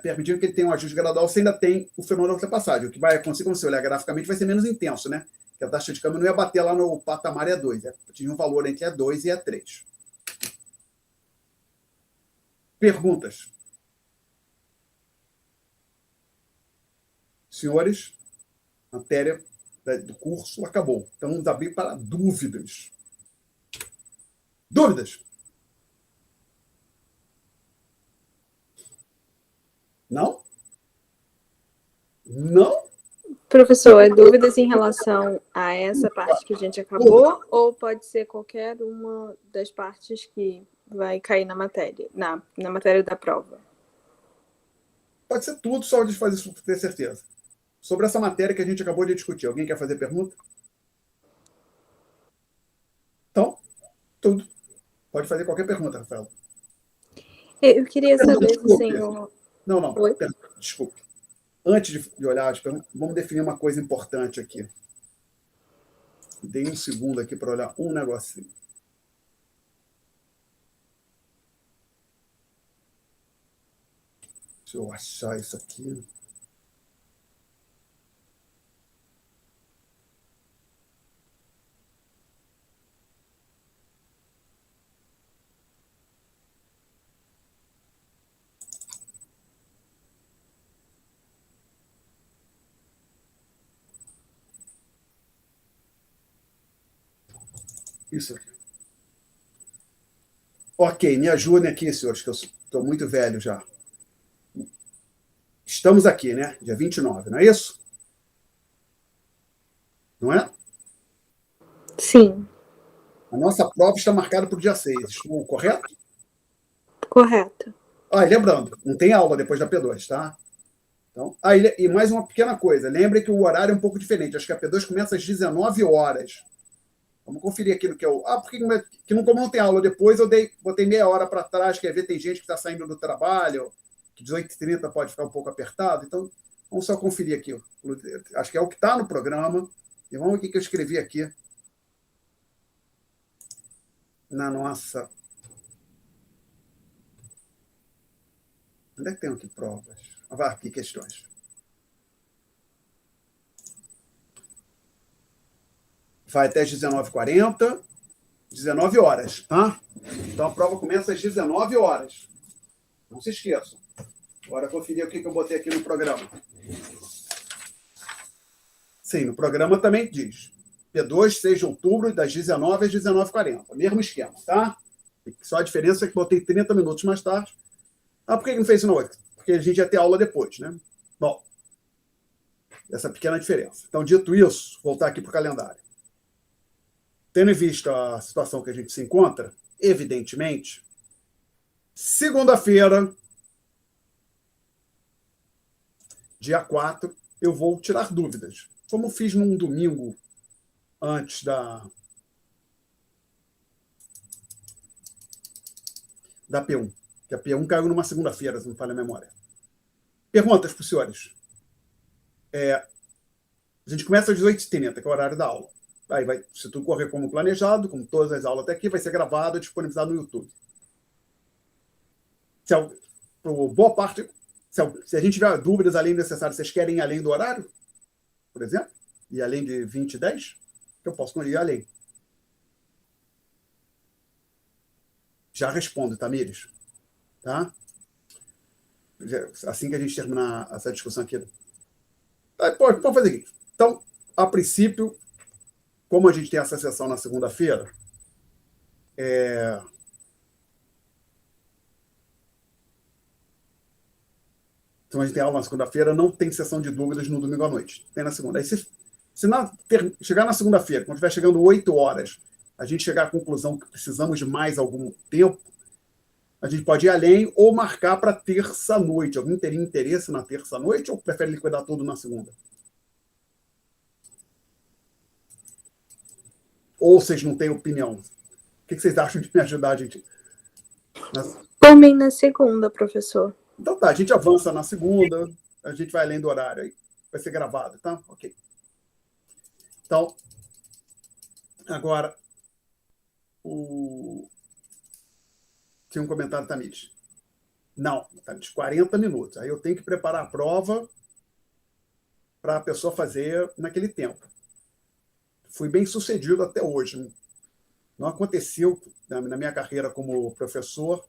Permitindo que ele tenha um ajuste gradual, você ainda tem o fenômeno da ultrapassagem. O que vai acontecer, quando você olhar graficamente, vai ser menos intenso, né? Que a taxa de câmbio não ia bater lá no patamar E2, ia atingir um valor entre E2 e E3. Perguntas? Senhores, a matéria do curso acabou. Então, vamos abrir para dúvidas. Dúvidas? Não? Não? Professor, é dúvidas em relação a essa parte que a gente acabou ou pode ser qualquer uma das partes que vai cair na matéria, na matéria da prova? Pode ser tudo, só de fazer isso, ter certeza. Sobre essa matéria que a gente acabou de discutir, alguém quer fazer pergunta? Então, tudo. Pode fazer qualquer pergunta, Rafael. Eu queria saber se o Desculpe. senhor... Não, Oi? Desculpe. Antes de olhar as perguntas, vamos definir uma coisa importante aqui. Dei um segundo aqui para olhar um negocinho. Deixa eu achar isso aqui. Isso aqui. Ok, me ajudem aqui, senhores, que eu estou muito velho já. Estamos aqui, né? Dia 29, não é isso? Não é? Sim. A nossa prova está marcada para o dia 6. Estou correto? Correto. Lembrando, não tem aula depois da P2, tá? Então, e mais uma pequena coisa. Lembre que o horário é um pouco diferente. Acho que a P2 começa às 19 horas. Vamos conferir aqui no que eu... como não tem aula depois, eu botei meia hora para trás, quer ver, tem gente que está saindo do trabalho, que 18h30 pode ficar um pouco apertado. Então, vamos só conferir aqui. Acho que é o que está no programa. E vamos ver o que eu escrevi aqui na nossa... Onde é que tem aqui provas? Vai aqui, questões. Vai até às 19h40, 19 horas, tá? Então a prova começa às 19 horas. Não se esqueçam. Bora conferir o que eu botei aqui no programa. Sim, no programa também diz. P2, 6 de outubro, das 19 às 19h40. Mesmo esquema, tá? Só a diferença é que botei 30 minutos mais tarde. Ah, por que não fez isso na outra? Porque a gente ia ter aula depois, né? Bom, essa pequena diferença. Então, dito isso, voltar aqui para o calendário. Tendo em vista a situação que a gente se encontra, evidentemente, segunda-feira, dia 4, eu vou tirar dúvidas. Como fiz num domingo antes da P1, que a P1 caiu numa segunda-feira, se não falha a memória. Perguntas para os senhores. A gente começa às 18h30, que é o horário da aula. Aí vai, se tudo correr como planejado, como todas as aulas até aqui, vai ser gravado e disponibilizado no YouTube. Por boa parte, se a gente tiver dúvidas além do necessário, vocês querem ir além do horário, por exemplo, e além de 20h10, eu posso ir além. Já respondo, Tamires. Tá? Assim que a gente terminar essa discussão aqui. Pode fazer isso. Então, a princípio, como a gente tem essa sessão na segunda-feira, então a gente tem aula na segunda-feira, não tem sessão de dúvidas no domingo à noite. Tem na segunda. Aí, se chegar na segunda-feira, quando estiver chegando 8 horas, a gente chegar à conclusão que precisamos de mais algum tempo, a gente pode ir além ou marcar para terça-noite. Alguém teria interesse na terça-noite ou prefere liquidar tudo na segunda? Ou vocês não têm opinião? O que vocês acham de me ajudar, gente? Por mim, na segunda, professor. Então tá, a gente avança na segunda, a gente vai além do horário aí. Vai ser gravado, tá? Ok. Então, agora, tinha um comentário, Tamires. Não, Tamires, 40 minutos. Aí eu tenho que preparar a prova para a pessoa fazer naquele tempo. Fui bem sucedido até hoje. Não aconteceu na minha carreira como professor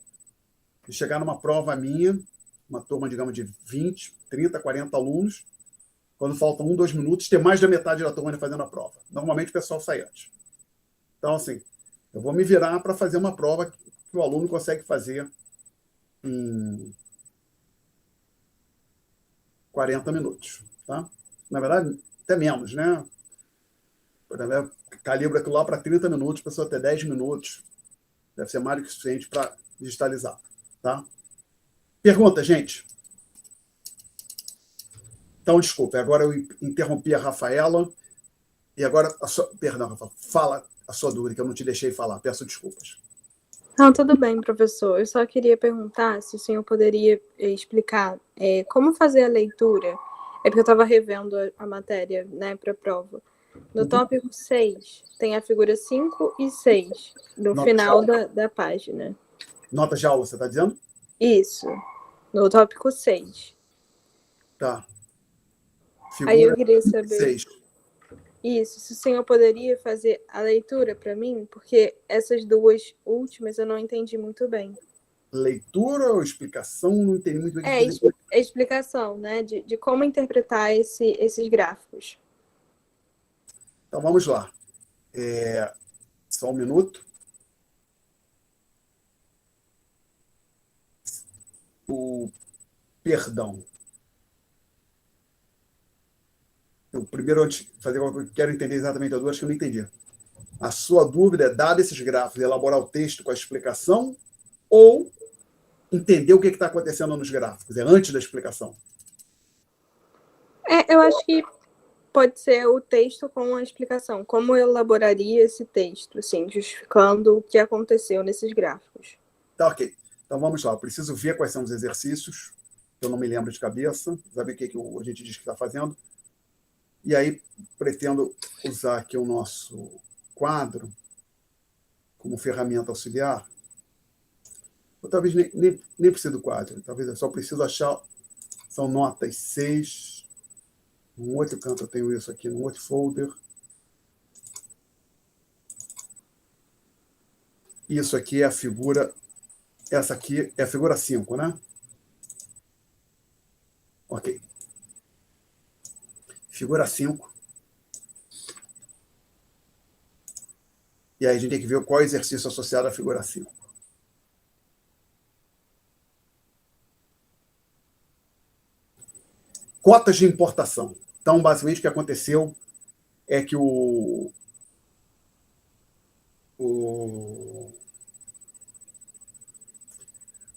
de chegar numa prova minha, uma turma, digamos, de 20, 30, 40 alunos, quando faltam 1, 2 minutos, ter mais da metade da turma fazendo a prova. Normalmente o pessoal sai antes. Então, assim, eu vou me virar para fazer uma prova que o aluno consegue fazer em 40 minutos. Tá? Na verdade, até menos, né? Calibra aquilo lá para 30 minutos, a pessoa ter 10 minutos. Deve ser mais do que suficiente para digitalizar. Tá? Pergunta, gente. Então, desculpa, agora eu interrompi a Rafaela. E agora, perdão, Rafaela, fala a sua dúvida, que eu não te deixei falar. Peço desculpas. Não, tudo bem, professor. Eu só queria perguntar se o senhor poderia explicar como fazer a leitura. É porque eu estava revendo a matéria, né, para a prova. No tópico 6, tem a figura 5 e 6, no final da página. Nota de aula, você está dizendo? Isso, no tópico 6. Tá. Figura Aí eu queria saber... 6. Isso, se o senhor poderia fazer a leitura para mim, porque essas duas últimas eu não entendi muito bem. Leitura ou explicação? Não entendi muito bem. Explicação, né, de como interpretar esses gráficos. Então, vamos lá. Só um minuto. Perdão. Eu primeiro, antes de fazer uma coisa, quero entender exatamente a dúvida, acho que eu não entendi. A sua dúvida é, dado esses gráficos, elaborar o texto com a explicação ou entender o que está acontecendo nos gráficos? É antes da explicação? Eu acho que pode ser o texto com a explicação. Como eu elaboraria esse texto, assim, justificando o que aconteceu nesses gráficos. Tá, ok. Então, vamos lá. Eu preciso ver quais são os exercícios, que eu não me lembro de cabeça, saber o que a gente diz que está fazendo. E aí, pretendo usar aqui o nosso quadro como ferramenta auxiliar. Ou talvez nem precise do quadro. Talvez eu só preciso achar... São notas 6. Num outro canto eu tenho isso aqui, num outro folder. Isso aqui é a figura... Essa aqui é a figura 5, né? Ok. Figura 5. E aí a gente tem que ver qual é o exercício associado à figura 5. Cotas de importação. Então, basicamente, o que aconteceu é que o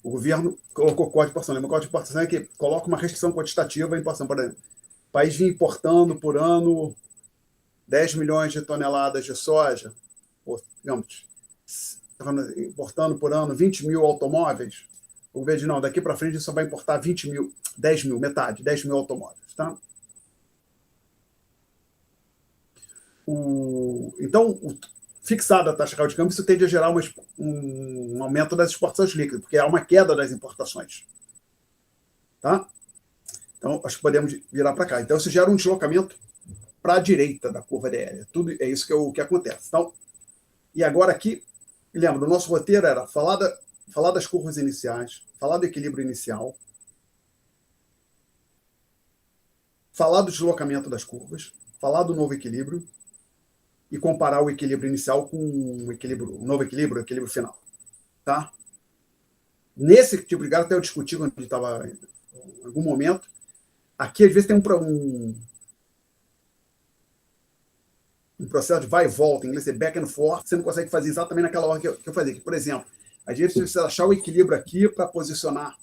governo colocou cota de importação. Lembra, cota de importação é que coloca uma restrição quantitativa à importação. Por exemplo, o país vinha importando por ano 10 milhões de toneladas de soja, ou, digamos, importando por ano 20 mil automóveis. O governo diz, não, daqui para frente só vai importar 20 mil, 10 mil, metade, 10 mil automóveis. Tá? Então, fixada a taxa real de câmbio, isso tende a gerar um aumento das exportações líquidas, porque há uma queda das importações. Tá? Então, acho que podemos virar para cá. Então, isso gera um deslocamento para a direita da curva DL. Tudo é isso que acontece. Então, e agora aqui, lembra, o nosso roteiro era falar das curvas iniciais, falar do equilíbrio inicial, falar do deslocamento das curvas, falar do novo equilíbrio e comparar o equilíbrio inicial com o novo equilíbrio, o equilíbrio final. Tá? Nesse tipo de gráfico, até eu discuti quando a gente estava em algum momento, aqui às vezes tem um processo de vai e volta, em inglês é back and forth, você não consegue fazer exatamente naquela ordem que eu fazia. Por exemplo, às vezes você precisa achar o equilíbrio aqui para posicionar,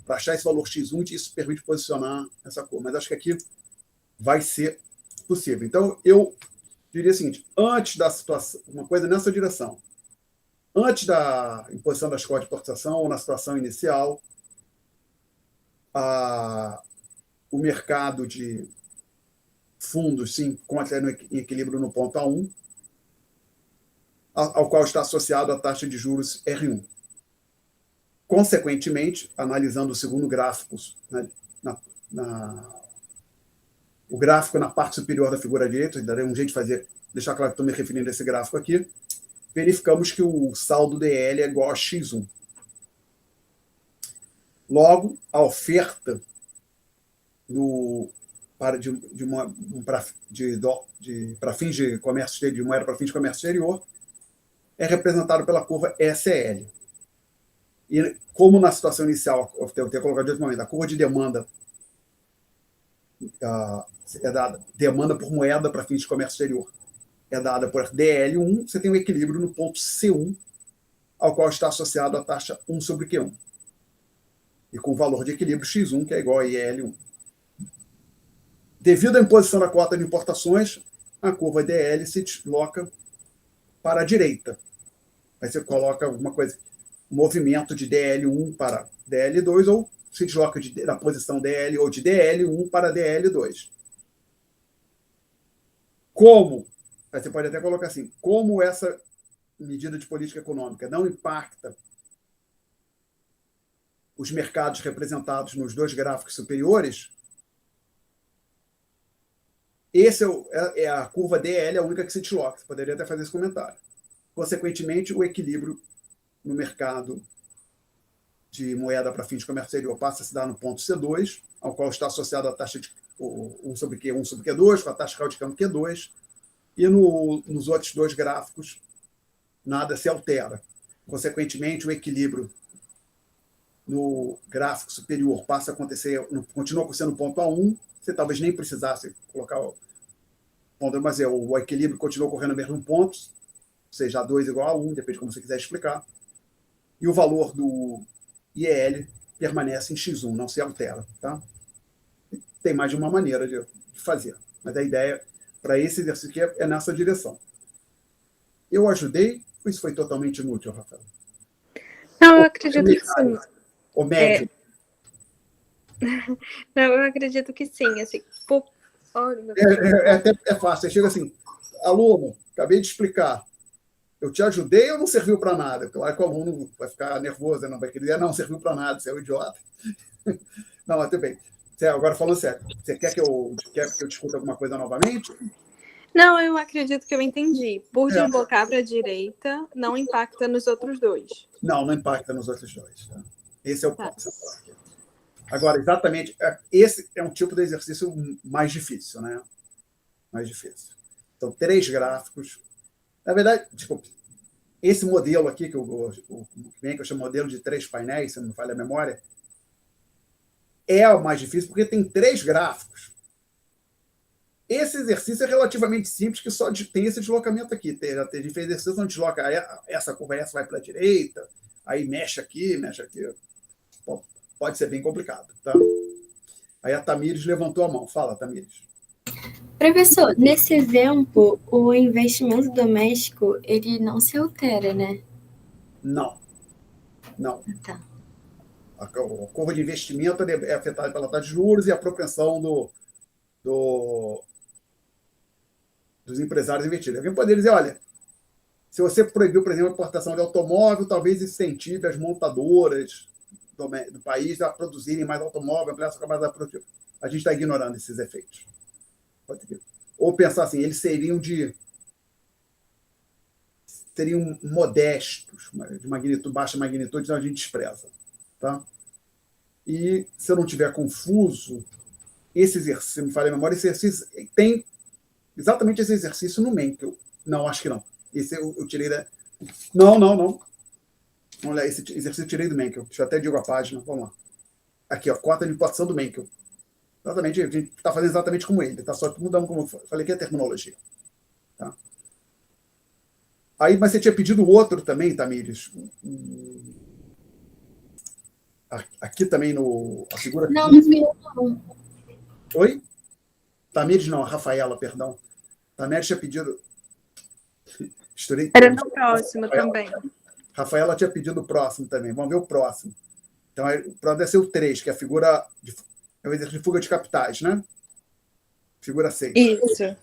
para achar esse valor x1, e isso permite posicionar essa cor. Mas acho que aqui vai ser possível. Então, eu diria o seguinte, antes da situação, uma coisa nessa direção, antes da imposição das cotas de importação, ou na situação inicial, o mercado de fundos se encontra em equilíbrio no ponto A1, ao qual está associado a taxa de juros R1. Consequentemente, analisando o segundo gráfico, o gráfico na parte superior da figura direita, darei um jeito de deixar claro que estou me referindo a esse gráfico aqui, verificamos que o saldo DL é igual a X1. Logo, a oferta para fins de comércio exterior, de moeda para fins de comércio exterior, é representado pela curva SL. E como na situação inicial, eu tenho colocado de outro momento, a curva de demanda é dada, demanda por moeda para fins de comércio exterior, é dada por DL1, você tem um equilíbrio no ponto C1, ao qual está associado a taxa 1 sobre Q1. E com o valor de equilíbrio X1, que é igual a IL1. Devido à imposição da cota de importações, a curva DL se desloca para a direita. Aí você coloca alguma coisa, movimento de DL1 para DL2, ou se desloca da posição DL ou de DL1 para DL2. Como? Aí você pode até colocar assim, como essa medida de política econômica não impacta os mercados representados nos dois gráficos superiores, a curva DL é a única que se desloca. Você poderia até fazer esse comentário. Consequentemente, o equilíbrio no mercado de moeda para fins de comércio exterior passa a se dar no ponto C2, ao qual está associado a taxa de 1 sobre Q1 sobre Q2, com a taxa real de câmbio Q2, e nos outros dois gráficos nada se altera. Consequentemente, o equilíbrio no gráfico superior passa a acontecer, continua sendo no ponto A1, você talvez nem precisasse colocar o ponto, mas o equilíbrio continua ocorrendo no mesmo ponto, seja A2 igual a 1, depende de como você quiser explicar, e o valor do IEL permanece em X1, não se altera. Tá? Tem mais de uma maneira de fazer, mas a ideia para esse exercício aqui é nessa direção. Eu ajudei ou isso foi totalmente inútil, Rafael? Não, eu acredito que sim. O médio. Não, eu acredito que sim. Assim, é fácil. Você chega assim, aluno, acabei de explicar. Eu te ajudei ou não serviu para nada? Claro que o aluno vai ficar nervoso, não vai querer dizer, não serviu para nada, você é um idiota. Não, mas tudo bem. Agora, falando sério, você quer que eu discuta alguma coisa novamente? Não, eu acredito que eu entendi. Por deslocar para a direita, não impacta nos outros dois. Não impacta nos outros dois. Tá? Esse é o ponto. Agora, exatamente, esse é um tipo de exercício mais difícil, né? Mais difícil. Então, 3 gráficos. Na verdade, desculpe, esse modelo aqui, que eu chamo modelo de 3 painéis, se não me falha a memória, é o mais difícil porque tem 3 gráficos. Esse exercício é relativamente simples, que só tem esse deslocamento aqui. A gente fez exercício onde desloca essa curva, essa vai para a direita, aí mexe aqui, mexe aqui. Pode ser bem complicado, tá? Aí a Tamires levantou a mão. Fala, Tamires. Professor, nesse exemplo, o investimento doméstico, ele não se altera, né? Não. Tá. A curva de investimento é afetada pela taxa de juros e a propensão dos empresários investirem. Alguém poderia dizer, olha, se você proibiu, por exemplo, a importação de automóvel, talvez incentive as montadoras do país a produzirem mais automóvel, ampliar sua capacidade produtiva. A gente está ignorando esses efeitos. Ou pensar assim, eles seriam modestos, de magnitude, baixa magnitude, então a gente despreza. Tá? E, se eu não estiver confuso, esse exercício, se me falha a memória, esse exercício tem exatamente esse exercício no Menkel. Não, acho que não. Esse eu tirei da... Não. Vamos lá, esse exercício eu tirei do Menkel. Deixa eu até digo a página. Vamos lá. Aqui, ó, cota de importação do Menkel. Exatamente, a gente está fazendo exatamente como ele. Está só mudando, como eu falei, que é a terminologia. Tá? Aí, mas você tinha pedido outro também, Tamires. Aqui também a figura... Não, não fui eu, não. Oi? Tamires não, a Rafaela, perdão. Tamires tinha pedido... Misturei Era tudo. no próximo também. Rafaela tinha pedido o próximo também. Vamos ver o próximo. Então, o próximo deve ser o 3, que é a figura... É o exercício de fuga de capitais, né? Figura 6. Isso.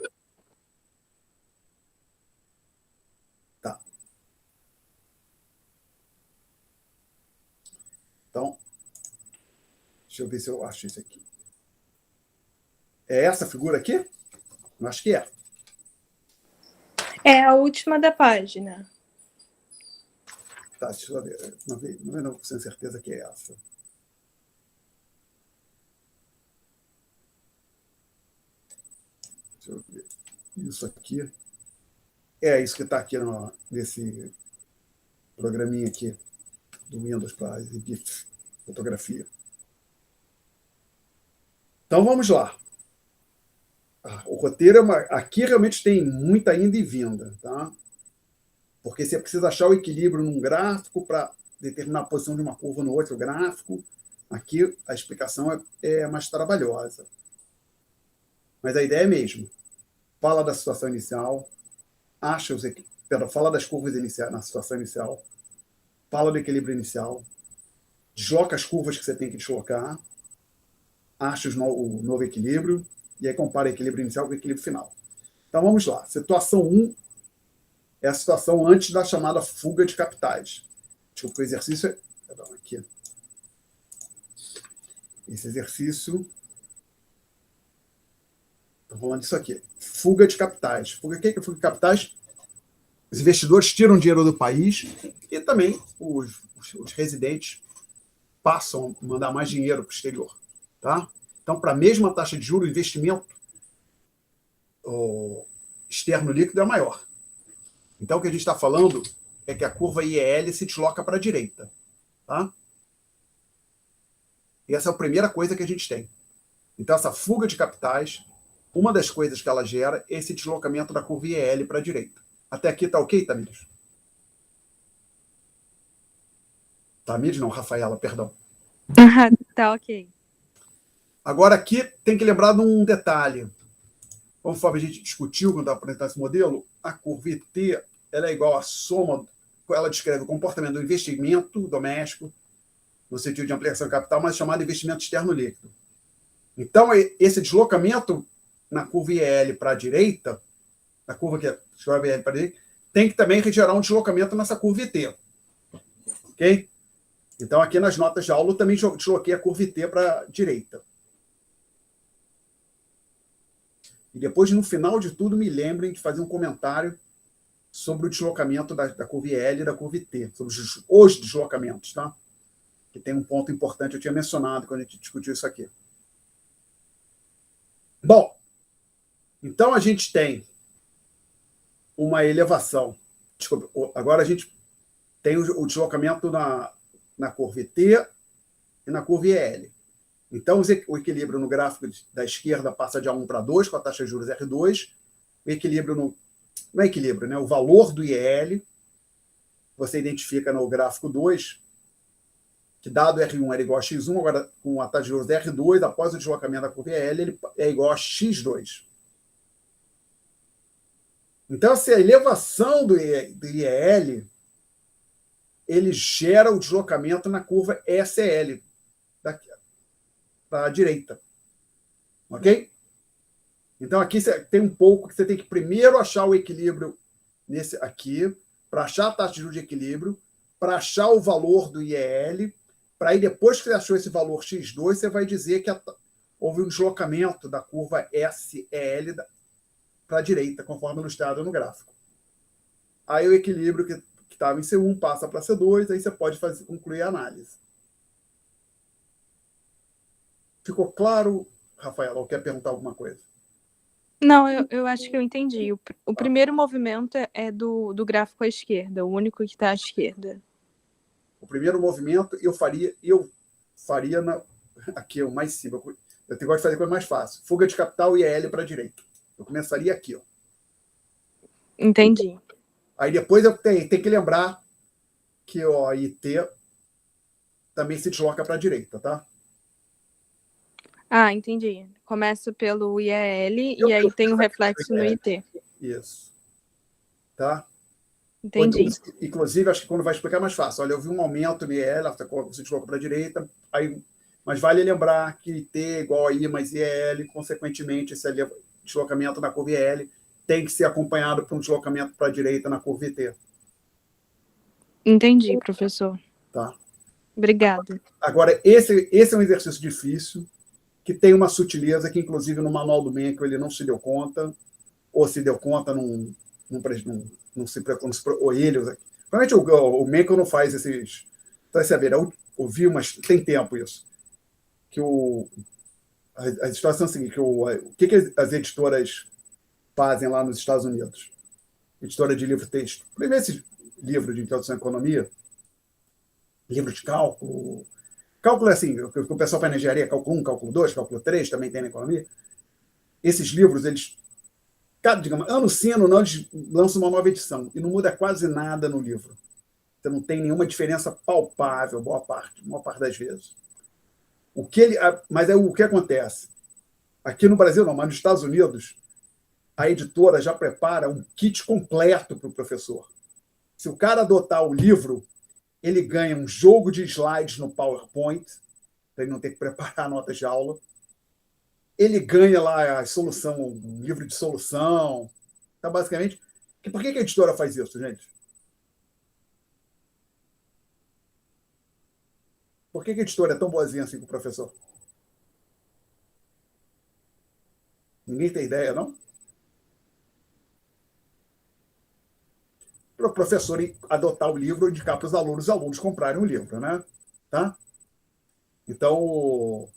Tá. Então, deixa eu ver se eu acho isso aqui. É essa figura aqui? Eu acho que é. É a última da página. Tá, deixa eu ver. Não com certeza que é essa. Deixa eu ver. Isso aqui. É isso que está aqui nesse programinha aqui do Windows para exibir fotografia. Então, vamos lá. O roteiro aqui realmente tem muita ida e vinda, tá? Porque você precisa achar o equilíbrio num gráfico para determinar a posição de uma curva no outro gráfico. Aqui a explicação é mais trabalhosa. Mas a ideia é mesmo. Fala da situação inicial, fala das curvas iniciais na situação inicial, fala do equilíbrio inicial, desloca as curvas que você tem que deslocar, acha o novo equilíbrio, e aí compara o equilíbrio inicial com o equilíbrio final. Então vamos lá. Situação 1 é a situação antes da chamada fuga de capitais. Tipo, o exercício aqui. Esse exercício... Estou falando disso aqui. Fuga de capitais. Fuga de capitais? Os investidores tiram dinheiro do país e também os residentes passam a mandar mais dinheiro para o exterior. Tá? Então, para a mesma taxa de juros, o investimento externo líquido é maior. Então, o que a gente está falando é que a curva IEL se desloca para a direita. Tá? E essa é a primeira coisa que a gente tem. Então, essa fuga de capitais, uma das coisas que ela gera é esse deslocamento da curva IEL para a direita. Até aqui está ok, Tamires? Tamires não, Rafaela, perdão. Tá ok. Agora, aqui tem que lembrar de um detalhe. Conforme a gente discutiu quando estava apresentando esse modelo, a curva IT ela é igual à soma, ela descreve o comportamento do investimento doméstico, no sentido de ampliação de capital, mas chamado investimento externo líquido. Então, esse deslocamento na curva IEL para a direita, na curva que escreve IEL para a direita, tem que também gerar um deslocamento nessa curva IT. Ok? Então, aqui nas notas de aula, eu também desloquei a curva IT para a direita. E depois, no final de tudo, me lembrem de fazer um comentário sobre o deslocamento da curva IL e da curva IT, sobre os deslocamentos, tá? que tem um ponto importante, eu tinha mencionado quando a gente discutiu isso aqui. Bom, então a gente tem uma elevação. Desculpa, agora a gente tem o deslocamento na curva T e na curva IL. Então, o equilíbrio no gráfico da esquerda passa de A1 para 2, com a taxa de juros R2. O equilíbrio não é equilíbrio, né? O valor do IEL, você identifica no gráfico 2, que dado R1 era igual a X1, agora com a taxa de juros R2, após o deslocamento da curva IEL, ele é igual a X2. Então, se a elevação do IEL, ele gera o deslocamento na curva SL, da direita. Ok? Então, aqui você tem um pouco que você tem que primeiro achar o equilíbrio nesse aqui, para achar a taxa de juros de equilíbrio, para achar o valor do IEL, para aí, depois que você achou esse valor X2, você vai dizer que houve um deslocamento da curva SL para a direita, conforme ilustrado no gráfico. Aí o equilíbrio que estava em C1 passa para C2, aí você pode concluir a análise. Ficou claro, Rafaela, ou quer perguntar alguma coisa? Não, eu acho que eu entendi. O primeiro movimento é do gráfico à esquerda, o único que está à esquerda. O primeiro movimento eu faria aqui, o mais simples. Eu gosto de fazer coisa mais fácil. Fuga de capital e IEL para a direita. Eu começaria aqui. Ó. Entendi. Aí depois eu tenho que lembrar que o IT também se desloca para a direita, tá? Ah, entendi. Começa pelo IEL e aí tem o reflexo no IT. Isso. Tá? Entendi. Inclusive, acho que quando vai explicar é mais fácil. Olha, eu vi um aumento no IEL, se desloca para a direita, mas vale lembrar que IT é igual a I mais IEL, consequentemente, esse deslocamento na curva IEL tem que ser acompanhado por um deslocamento para a direita na curva IT. Entendi, professor. Tá? Obrigada. Agora, esse é um exercício difícil, que tem uma sutileza que, inclusive, no manual do Mencken ele não se deu conta, ou se deu conta, não se ou ele. Realmente o Mencken não faz esses. Então, saber, eu ouvi, mas tem tempo isso. Que a situação é a seguinte: o que as editoras fazem lá nos Estados Unidos? Editora de livro-texto. Primeiro, esse livro de introdução à economia, livro de cálculo. Cálculo é assim, o pessoal faz na engenharia, cálculo 1, cálculo 2, cálculo 3, também tem na economia. Esses livros, eles, digamos, ano sim, ano não, eles lançam uma nova edição e não muda quase nada no livro. Você não tem nenhuma diferença palpável, maior parte das vezes. Mas aí o que acontece? Aqui no Brasil não, mas nos Estados Unidos, a editora já prepara um kit completo para o professor. Se o cara adotar o livro, ele ganha um jogo de slides no PowerPoint, para ele não ter que preparar notas de aula. Ele ganha lá a solução, um livro de solução. Então, basicamente, por que a editora faz isso, gente? Por que a editora é tão boazinha assim com o professor? Ninguém tem ideia, não? Para o professor adotar o livro e indicar para os alunos comprarem o livro, né? Tá? Então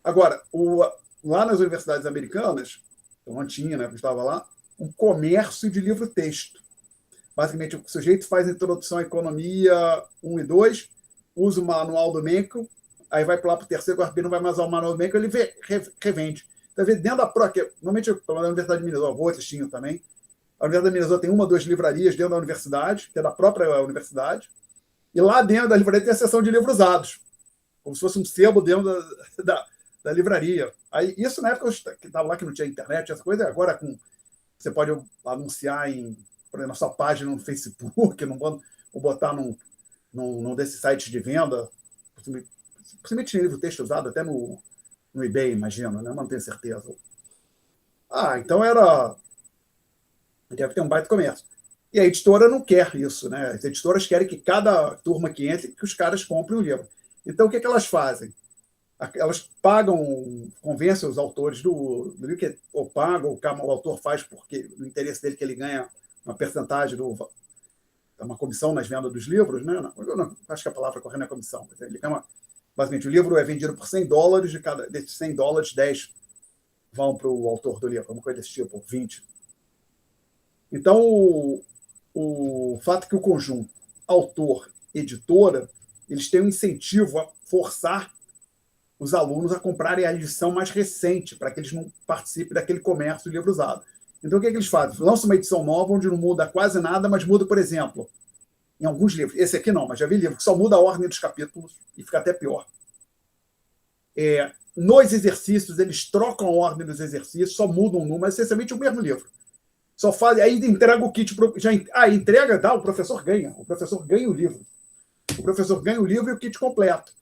agora, lá nas universidades americanas, então tinha, né, que estava lá, um comércio de livro-texto. Basicamente, o sujeito faz a introdução à economia 1 e 2, usa o manual do Mencken, aí vai para lá para o terceiro, o não vai mais usar o manual do Mencken, ele revende. Então, dentro da própria, normalmente, pela Universidade de Minnesota, outros tinham também, a Universidade de Minnesota tem 1 ou 2 livrarias dentro da universidade, que é da própria universidade, e lá dentro da livraria tem a seção de livros usados, como se fosse um sebo dentro da livraria. Aí, isso na época que estava lá, que não tinha internet, essa coisa, agora você pode anunciar por exemplo, na sua página no Facebook, ou botar num desses sites de venda, possivelmente tinha livro-texto usado até no eBay, imagino, né? Não tenho certeza. Então deve ter um baita comércio. E a editora não quer isso, né? As editoras querem que cada turma que entre, que os caras comprem o livro. Então, o que elas fazem? Elas pagam, convencem os autores do livro, ou pagam, o autor faz porque no interesse dele que ele ganha uma percentagem uma comissão nas vendas dos livros, né? Não, acho que a palavra correta é comissão. Ele ganha basicamente, o livro é vendido por $100, de cada desses $100, 10 vão para o autor do livro, uma coisa desse tipo, 20. Então, o fato que o conjunto autor, editora, eles têm um incentivo a forçar os alunos a comprarem a edição mais recente, para que eles não participem daquele comércio de livro usado. Então, o que eles fazem? Lançam uma edição nova, onde não muda quase nada, mas muda, por exemplo, em alguns livros, esse aqui não, mas já vi livro que só muda a ordem dos capítulos e fica até pior. Nos exercícios, eles trocam a ordem dos exercícios, só mudam o número, mas essencialmente o mesmo livro. Só faz, aí entrega o kit. Entrega, o professor ganha. O professor ganha o livro. O professor ganha o livro e o kit completo.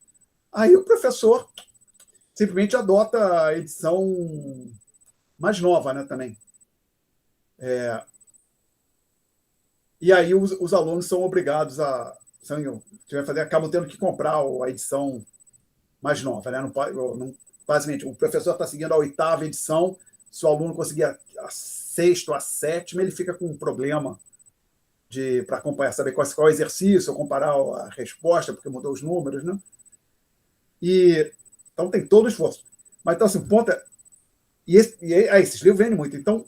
Aí o professor simplesmente adota a edição mais nova, né, também. E aí os alunos são obrigados acabam tendo que comprar a edição mais nova, né? Basicamente, o professor está seguindo a 8ª edição, se o aluno conseguir a 6ª ou a 7ª, ele fica com um problema para acompanhar, saber qual é o exercício, ou comparar a resposta, porque mudou os números, né? Então tem todo o esforço. Mas então, assim, o ponto é. Esses livros vendem muito. Então,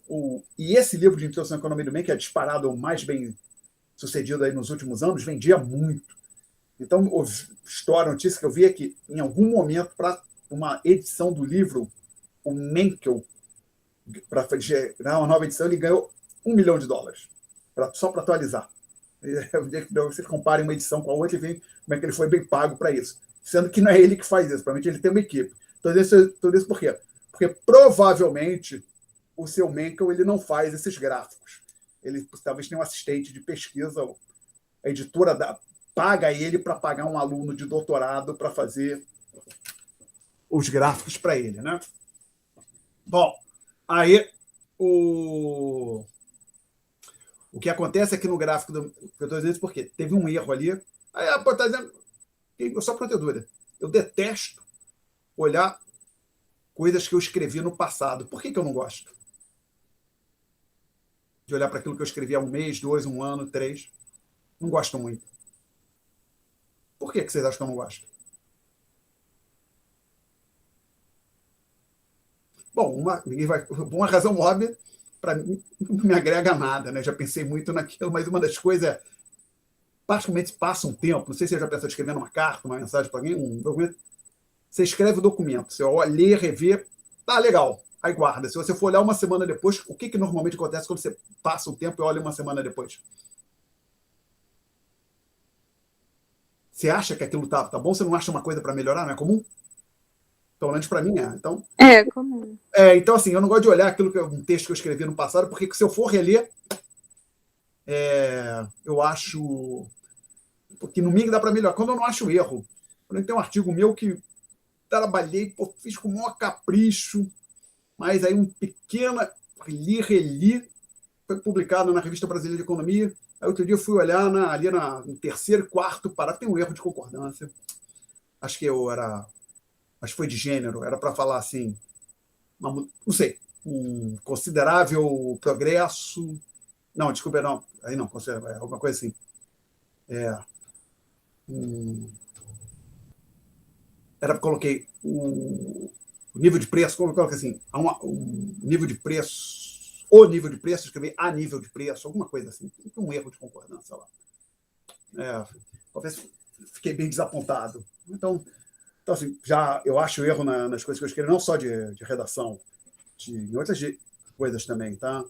esse livro de Introdução à Economia do Bem, que é disparado o mais bem sucedido aí nos últimos anos, vendia muito. Então, a notícia que eu vi é que, em algum momento, para uma edição do livro, o Menkel, para gerar uma nova edição, ele ganhou $1 milhão, só para atualizar. Vocês comparem uma edição com a outra e veem como é que ele foi bem pago para isso. Sendo que não é ele que faz isso, provavelmente ele tem uma equipe. Tudo isso por quê? Porque provavelmente o seu Menkel ele não faz esses gráficos. Ele talvez tenha um assistente de pesquisa, a editora paga ele para pagar um aluno de doutorado para fazer os gráficos para ele, né? Bom, aí o que acontece é que no gráfico que eu estou dizendo, porque teve um erro ali. Aí está dizendo, só para ter dúvida, eu detesto olhar coisas que eu escrevi no passado. Por que eu não gosto de olhar para aquilo que eu escrevi há 1 mês, 2, 1 ano, 3? Não gosto muito. Por que vocês acham que eu não gosto? Bom, uma razão óbvia, para mim, não me agrega nada, né? Já pensei muito naquilo, mas uma das coisas é, particularmente, passa um tempo, não sei se você já pensou em escrever uma carta, uma mensagem para alguém, um documento, você escreve o documento, você lê, revê, tá legal, aí guarda. Se você for olhar uma semana depois, o que normalmente acontece quando você passa um tempo e olha uma semana depois? Você acha que aquilo tá bom? Você não acha uma coisa para melhorar? Não é comum? Pelo menos para mim é. Então, é comum. Então, assim, eu não gosto de olhar um texto que eu escrevi no passado, porque se eu for reler, eu acho que no mínimo dá para melhorar. Quando eu não acho erro, quando tem um artigo meu que trabalhei, fiz com o maior capricho, mas aí um pequeno reli, foi publicado na Revista Brasileira de Economia. Aí outro dia eu fui olhar ali no 3º, 4º parágrafo, tem um erro de concordância. Acho que foi de gênero, era para falar assim, não sei, um considerável progresso. Não, desculpa, não. Aí não, alguma coisa assim. Coloquei o nível de preço, como eu coloquei assim, um nível de preço, escrevi a nível de preço, alguma coisa assim. Um erro de concordância lá. Talvez fiquei bem desapontado. Então assim, eu acho erro nas coisas que eu escrevo, não só de redação, em outras coisas também, tá?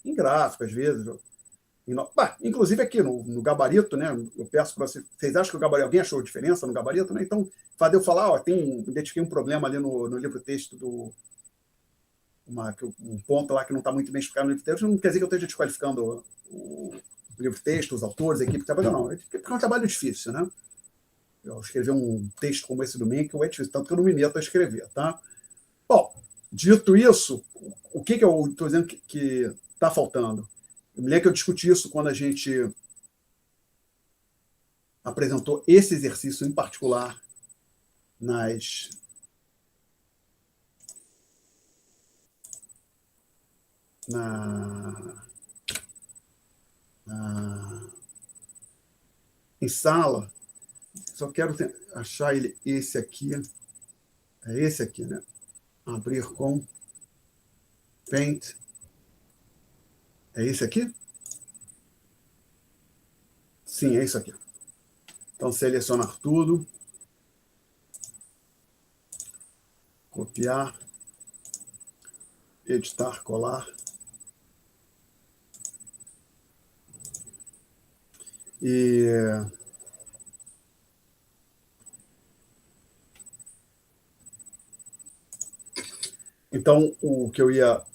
Em gráfico, às vezes. Inclusive aqui no gabarito, né? Eu peço para vocês acham que o gabarito, alguém achou diferença no gabarito, né? Então, fazer eu falar, identifiquei um problema ali no livro-texto um ponto lá que não está muito bem explicado no livro-texto, não quer dizer que eu esteja desqualificando o livro-texto, os autores, a equipe que trabalha, não. Porque é um trabalho difícil, né? Eu escrever um texto como esse do Menkel é difícil, tanto que eu não me meto a escrever, tá? Bom, dito isso, o que eu estou dizendo que está faltando? Eu me lembro que eu discuti isso quando a gente apresentou esse exercício em particular nas em sala, só quero achar esse aqui. É esse aqui, né? Abrir com Paint. É esse aqui? Sim, é isso aqui. Então, selecionar tudo. Copiar. Editar, colar. Então, o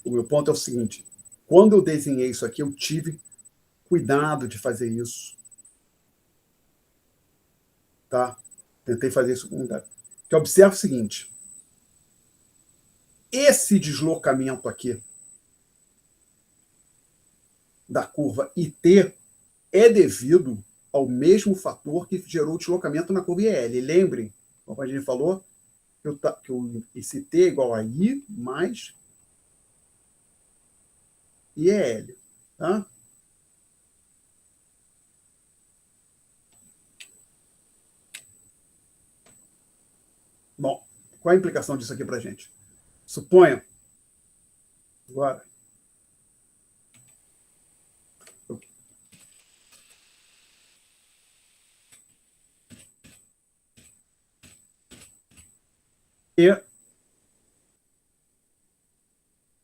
meu ponto é o seguinte: quando eu desenhei isso aqui, eu tive cuidado de fazer isso, tá? Tentei fazer isso com cuidado. Que observa o seguinte: esse deslocamento aqui da curva IT é devido ao mesmo fator que gerou o deslocamento na curva IL. Lembrem, como a gente falou, que esse T é igual a I mais IL. Tá? Bom, qual a implicação disso aqui para a gente? Suponha, agora,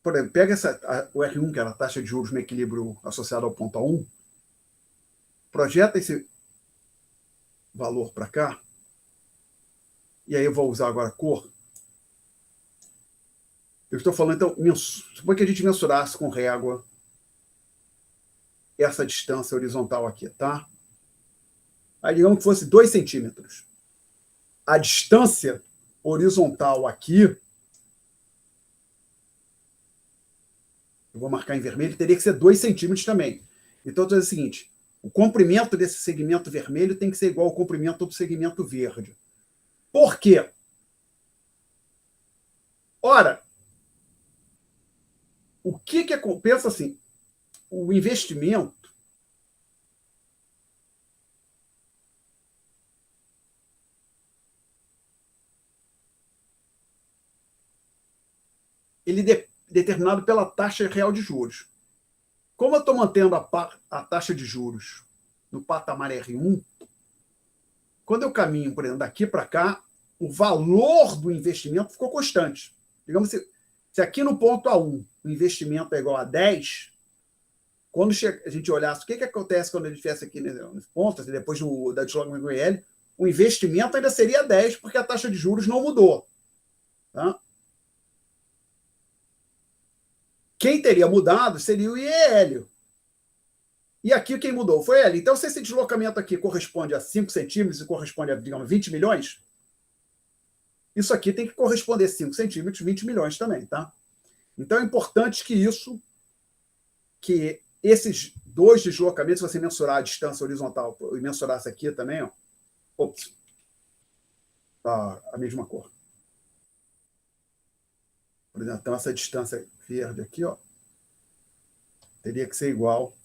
por exemplo, pega o R1, que era a taxa de juros no equilíbrio associado ao ponto A1, projeta esse valor para cá, e aí eu vou usar agora a cor. Eu estou falando, então, suponha que a gente mensurasse com régua essa distância horizontal aqui, tá? Aí, digamos que fosse 2 centímetros. A distância horizontal aqui, eu vou marcar em vermelho, teria que ser 2 centímetros também. Então, eu estou dizendo o seguinte: o comprimento desse segmento vermelho tem que ser igual ao comprimento do segmento verde. Por quê? Ora, o que pensa assim, o investimento ele é determinado pela taxa real de juros. Como eu estou mantendo a taxa de juros no patamar R1, quando eu caminho, por exemplo, daqui para cá, o valor do investimento ficou constante. Digamos, se aqui no ponto A1 o investimento é igual a 10, quando a gente olhasse o que acontece quando a gente estivesse aqui nesse ponto, depois da deslocamento do IL, o investimento ainda seria 10, porque a taxa de juros não mudou. Tá? Quem teria mudado seria o IEL. E aqui quem mudou foi ele. Então, se esse deslocamento aqui corresponde a 5 centímetros e corresponde a, digamos, 20 milhões, isso aqui tem que corresponder a 5 centímetros, 20 milhões também, tá? Então, é importante que esses dois deslocamentos, se você mensurar a distância horizontal e mensurar essa aqui também, ó, ops, tá a mesma cor. Por exemplo, então essa distância verde aqui, ó, teria que ser igual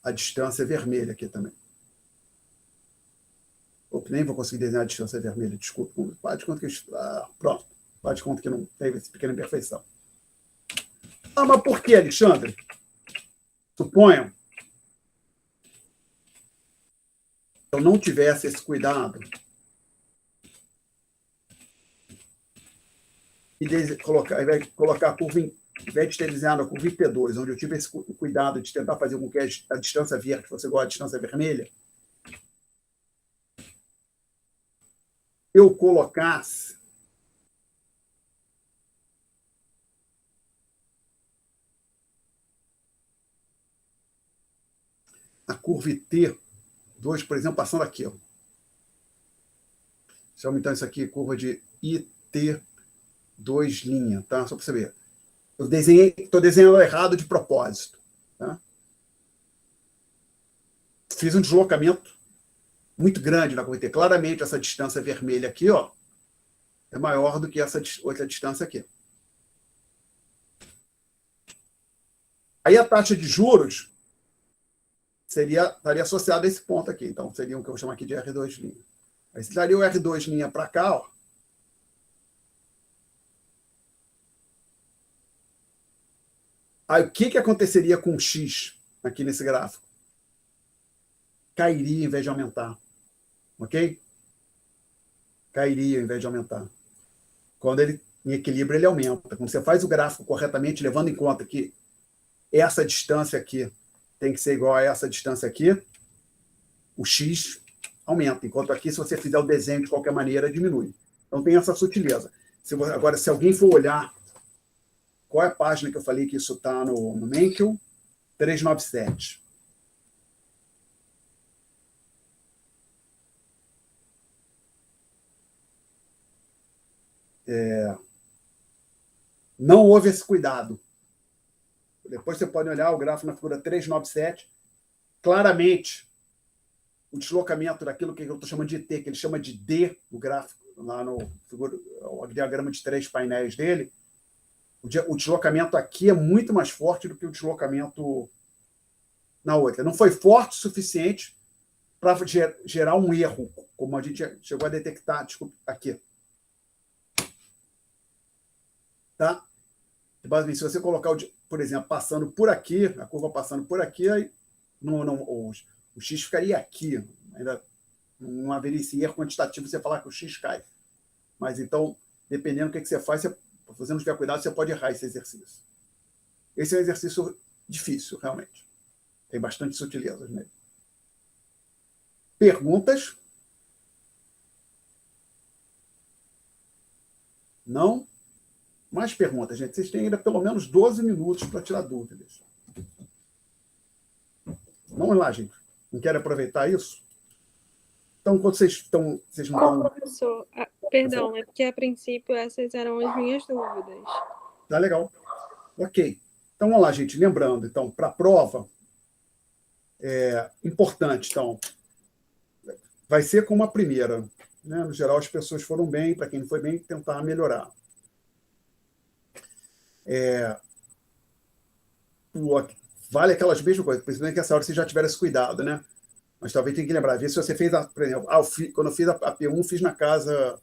à distância vermelha aqui também. Opa, nem vou conseguir desenhar a distância vermelha, desculpa. Faz de conta que... pronto. Faz de conta que não teve essa pequena imperfeição. Mas por que, Alexandre? Suponham que eu não tivesse esse cuidado e colocar a curva, em vez de ter desenhado a curva IP2, onde eu tive esse cuidado de tentar fazer com que a distância verde fosse igual à distância vermelha, eu colocasse a curva IT2, por exemplo, passando aqui. Ó. Chama então isso aqui curva de IT2 linha, tá? Só para você ver. Eu estou desenhando errado de propósito. Tá? Fiz um deslocamento muito grande na curva IT. Claramente, essa distância vermelha aqui, ó, é maior do que essa outra distância aqui. Aí a taxa de juros estaria associado a esse ponto aqui. Então, seria o que eu vou chamar aqui de R2'. Aí, se daria o R2' para cá, ó. Aí, o que aconteceria com o X aqui nesse gráfico? Cairia em vez de aumentar. Ok? Cairia em vez de aumentar. Quando ele em equilíbrio, ele aumenta. Quando você faz o gráfico corretamente, levando em conta que essa distância aqui tem que ser igual a essa distância aqui, o X aumenta. Enquanto aqui, se você fizer o desenho de qualquer maneira, diminui. Então, tem essa sutileza. Agora, se alguém for olhar qual é a página que eu falei que isso está no Menkel, 397. Não houve esse cuidado. Depois você pode olhar o gráfico na figura 397. Claramente, o deslocamento daquilo que eu estou chamando de T, que ele chama de D no gráfico, lá no o diagrama de 3 painéis dele, o deslocamento aqui é muito mais forte do que o deslocamento na outra. Não foi forte o suficiente para gerar um erro, como a gente chegou a detectar, desculpa, aqui. Tá? Basicamente, se você colocar, por exemplo, passando por aqui, a curva passando por aqui, aí o X ficaria aqui. Ainda não haveria esse erro quantitativo você falar que o X cai. Mas, então, dependendo do que você faz, se você não tiver cuidado, você pode errar esse exercício. Esse é um exercício difícil, realmente. Tem bastante sutilezas nele. Perguntas? Não? Mais perguntas, gente. Vocês têm ainda pelo menos 12 minutos para tirar dúvidas. Vamos lá, gente. Não querem aproveitar isso? Então, quando vocês não estão... Professor, perdão, é porque a princípio essas eram as minhas dúvidas. Tá legal. Ok. Então, vamos lá, gente. Lembrando, então, para a prova, importante, então, vai ser como a primeira. Né? No geral, as pessoas foram bem. Para quem não foi bem, tentar melhorar. Vale aquelas mesmas coisas, principalmente que essa hora você já tiver esse cuidado, né? Mas talvez tenha que lembrar. Às vezes, se você fez, por exemplo, quando eu fiz a P1, fiz na casa...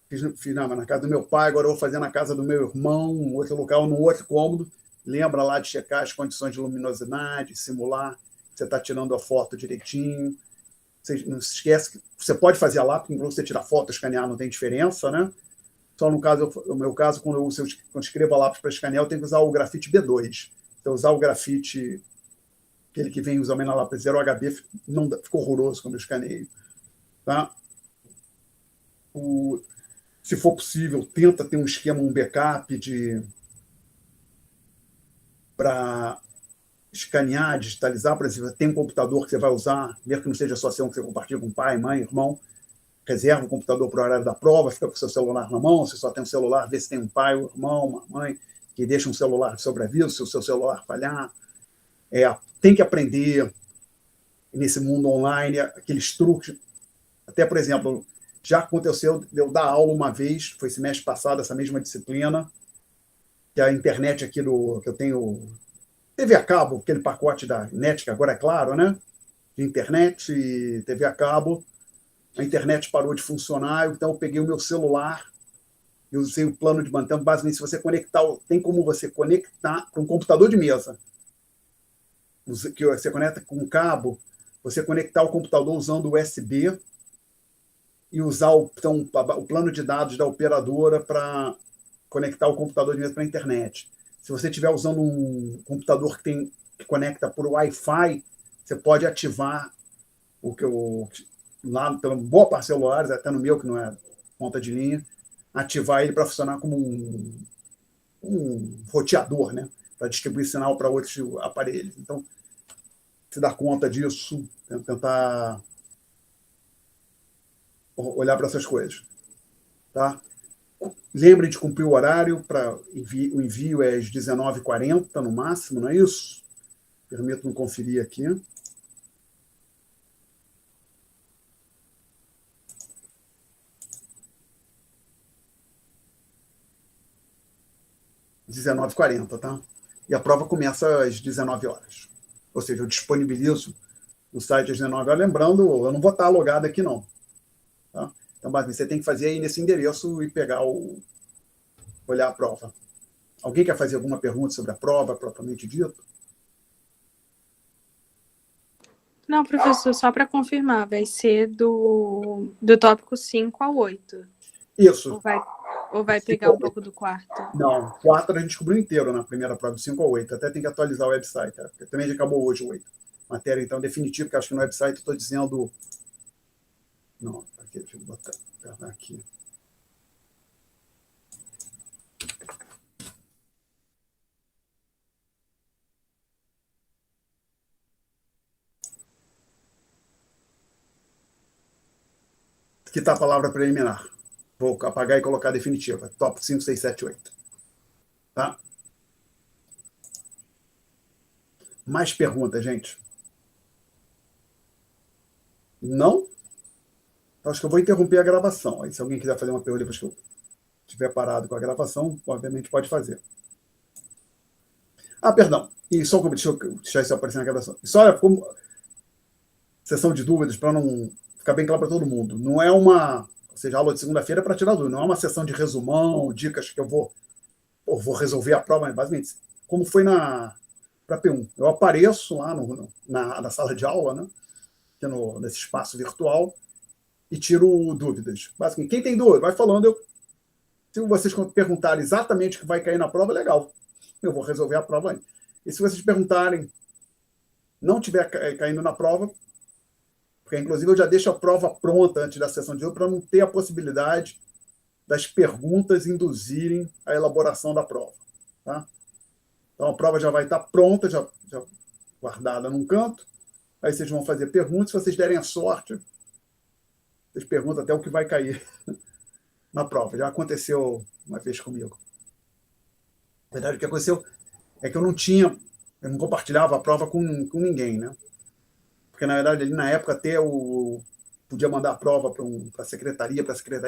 Fiz na casa do meu pai, agora eu vou fazer na casa do meu irmão, um outro local, no outro cômodo. Lembra lá de checar as condições de luminosidade, simular que você está tirando a foto direitinho. Você não se esquece que você pode fazer a lápis, para você tirar foto, escanear, não tem diferença, né? Só no meu caso, quando eu escrevo a lápis para escanear, eu tenho que usar o grafite B2. Então, usar o grafite, aquele que vem usando na lápis 0 HB, ficou horroroso quando eu escaneio. Tá? Se for possível, tenta ter um esquema, um backup para escanear, digitalizar. Por exemplo, tem um computador que você vai usar, mesmo que não seja só seu, que você compartilha com pai, mãe, irmão, reserva o computador para o horário da prova, fica com o seu celular na mão, se só tem um celular, vê se tem um pai, um irmão, uma mãe, que deixa um celular de sobreaviso, se o seu celular falhar. Tem que aprender nesse mundo online aqueles truques. Até, por exemplo, já aconteceu de eu dar aula uma vez, foi semestre passado, essa mesma disciplina, que a internet aqui que eu tenho, TV a cabo, aquele pacote da NET, que agora é claro, né? De internet e TV a cabo, a internet parou de funcionar, então eu peguei o meu celular, eu usei o plano de banda. Então, basicamente, se você conectar, tem como você conectar com um computador de mesa, que você conecta com um cabo, você conectar o computador usando o USB e usar o plano de dados da operadora para conectar o computador de mesa para a internet. Se você estiver usando um computador que conecta por Wi-Fi, você pode ativar lá pela boa parte dos celulares, até no meu, que não é ponta de linha, ativar ele para funcionar como um roteador, né? Para distribuir sinal para outros aparelhos. Então, se dar conta disso, tentar olhar para essas coisas. Tá? Lembre de cumprir o horário, o envio é às 19h40 no máximo, não é isso? Permito-me conferir aqui. Às 19h40, tá? E a prova começa às 19 horas. ou seja, eu disponibilizo no site às 19 horas. Lembrando, eu não vou estar logado aqui, não. Tá? Então, basicamente, você tem que fazer aí nesse endereço e olhar a prova. Alguém quer fazer alguma pergunta sobre a prova, propriamente dito? Não, professor, só para confirmar, vai ser do tópico 5 ao 8. Isso. Ou vai pegar um pouco do quarto? Não, 4 a gente descobriu inteiro na primeira prova, 5 ao 8. Até tem que atualizar o website, tá? Porque também já acabou hoje o 8. Matéria, então, definitiva, que acho que no website eu estou dizendo. Não, aqui, deixa eu botar aqui. Aqui está a palavra preliminar. Vou apagar e colocar a definitiva. Top 5, 6, 7, 8. Tá? Mais perguntas, gente? Não? Então, acho que eu vou interromper a gravação. Aí, se alguém quiser fazer uma pergunta depois que eu estiver parado com a gravação, obviamente pode fazer. Ah, perdão. E só deixa eu deixar isso aparecer na gravação. Só como sessão de dúvidas, para não ficar bem claro para todo mundo. Não é uma. Ou seja, aula de segunda-feira é para tirar dúvida. Não é uma sessão de resumão, dicas que eu vou resolver a prova, mas basicamente, como foi para P1. Eu apareço lá na sala de aula, né, nesse espaço virtual, e tiro dúvidas. Basicamente, quem tem dúvida, vai falando. Se vocês perguntarem exatamente o que vai cair na prova, legal. Eu vou resolver a prova aí. E se vocês perguntarem, não tiver caindo na prova, porque inclusive eu já deixo a prova pronta antes da sessão de hoje para não ter a possibilidade das perguntas induzirem a elaboração da prova. Tá? Então a prova já vai estar pronta, já guardada num canto. Aí vocês vão fazer perguntas. Se vocês derem a sorte, vocês perguntam até o que vai cair na prova. Já aconteceu uma vez comigo. Na verdade, o que aconteceu é que eu não compartilhava a prova com ninguém, né? Porque, na verdade, ali na época, até podia mandar a prova para a secretaria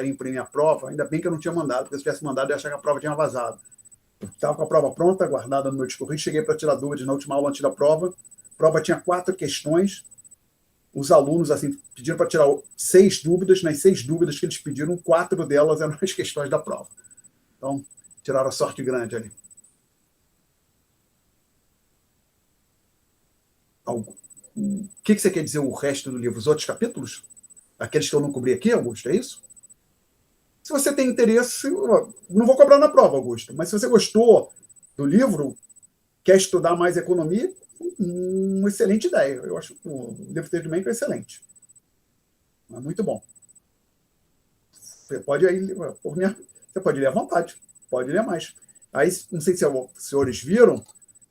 imprimir a prova. Ainda bem que eu não tinha mandado, porque se tivesse mandado, eu ia achar que a prova tinha vazado. Estava com a prova pronta, guardada no meu disco rígido, cheguei para tirar dúvidas na última aula antes da prova. A prova tinha 4 questões. Os alunos assim pediram para tirar 6 dúvidas. Nas 6 dúvidas que eles pediram, 4 delas eram as questões da prova. Então, tiraram a sorte grande ali. O que você quer dizer o resto do livro? Os outros capítulos? Aqueles que eu não cobri aqui, Augusto, é isso? Se você tem interesse, não vou cobrar na prova, Augusto, mas se você gostou do livro, quer estudar mais economia, uma excelente ideia. Eu acho que o livro de Menck é excelente. É muito bom. Você pode aí, você pode ler à vontade, pode ler mais. Aí, não sei se os senhores viram,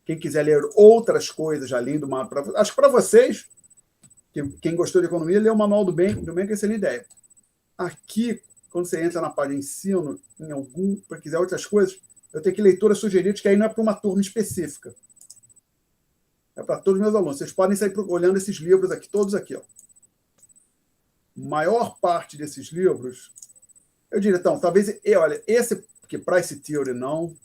quem quiser ler outras coisas além do manual, acho que para vocês, quem gostou de economia, lê o manual do Menck é excelente ideia. Aqui, quando você entra na página ensino, para quiser outras coisas, eu tenho aqui leitura sugerida, que aí não é para uma turma específica. É para todos os meus alunos. Vocês podem sair olhando esses livros aqui, todos aqui. Ó. Maior parte desses livros, eu diria, então, talvez, olha, esse que Price Theory não,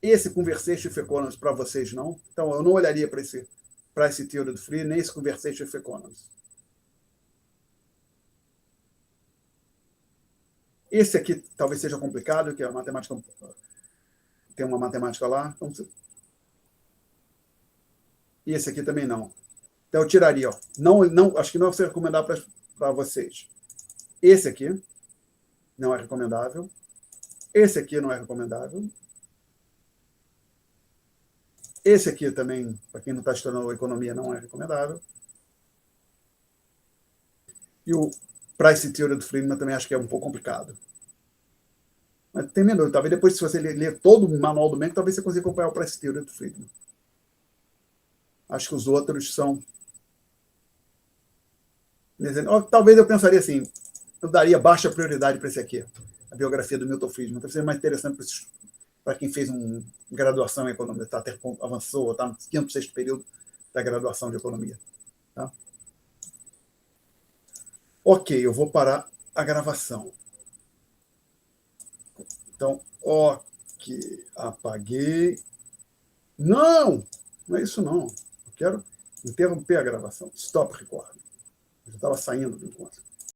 esse Conversation with Economics para vocês não, então eu não olharia para esse Price Theory do Freire, nem esse Conversation with Economics. Esse aqui talvez seja complicado, que a matemática tem uma matemática lá. Então, e esse aqui também não. Então eu tiraria. Ó. Não, acho que não vai recomendar para vocês. Esse aqui não é recomendável. Esse aqui não é recomendável. Esse aqui também, para quem não está estudando economia, não é recomendável. E o Price Theory do Friedman também acho que é um pouco complicado. Mas tem menor. Talvez depois, se você ler todo o manual do Menck, talvez você consiga acompanhar o Price Theory do Friedman. Acho que os outros são... Talvez eu pensaria assim, eu daria baixa prioridade para esse aqui, a biografia do Milton Friedman. Talvez seja mais interessante para quem fez uma graduação em economia, avançou, está no 5º, 6º período da graduação de economia. Tá? Ok, eu vou parar a gravação. Então, ok, apaguei. Não, não é isso não. Eu quero interromper a gravação. Stop recording. Eu já estava saindo do encontro.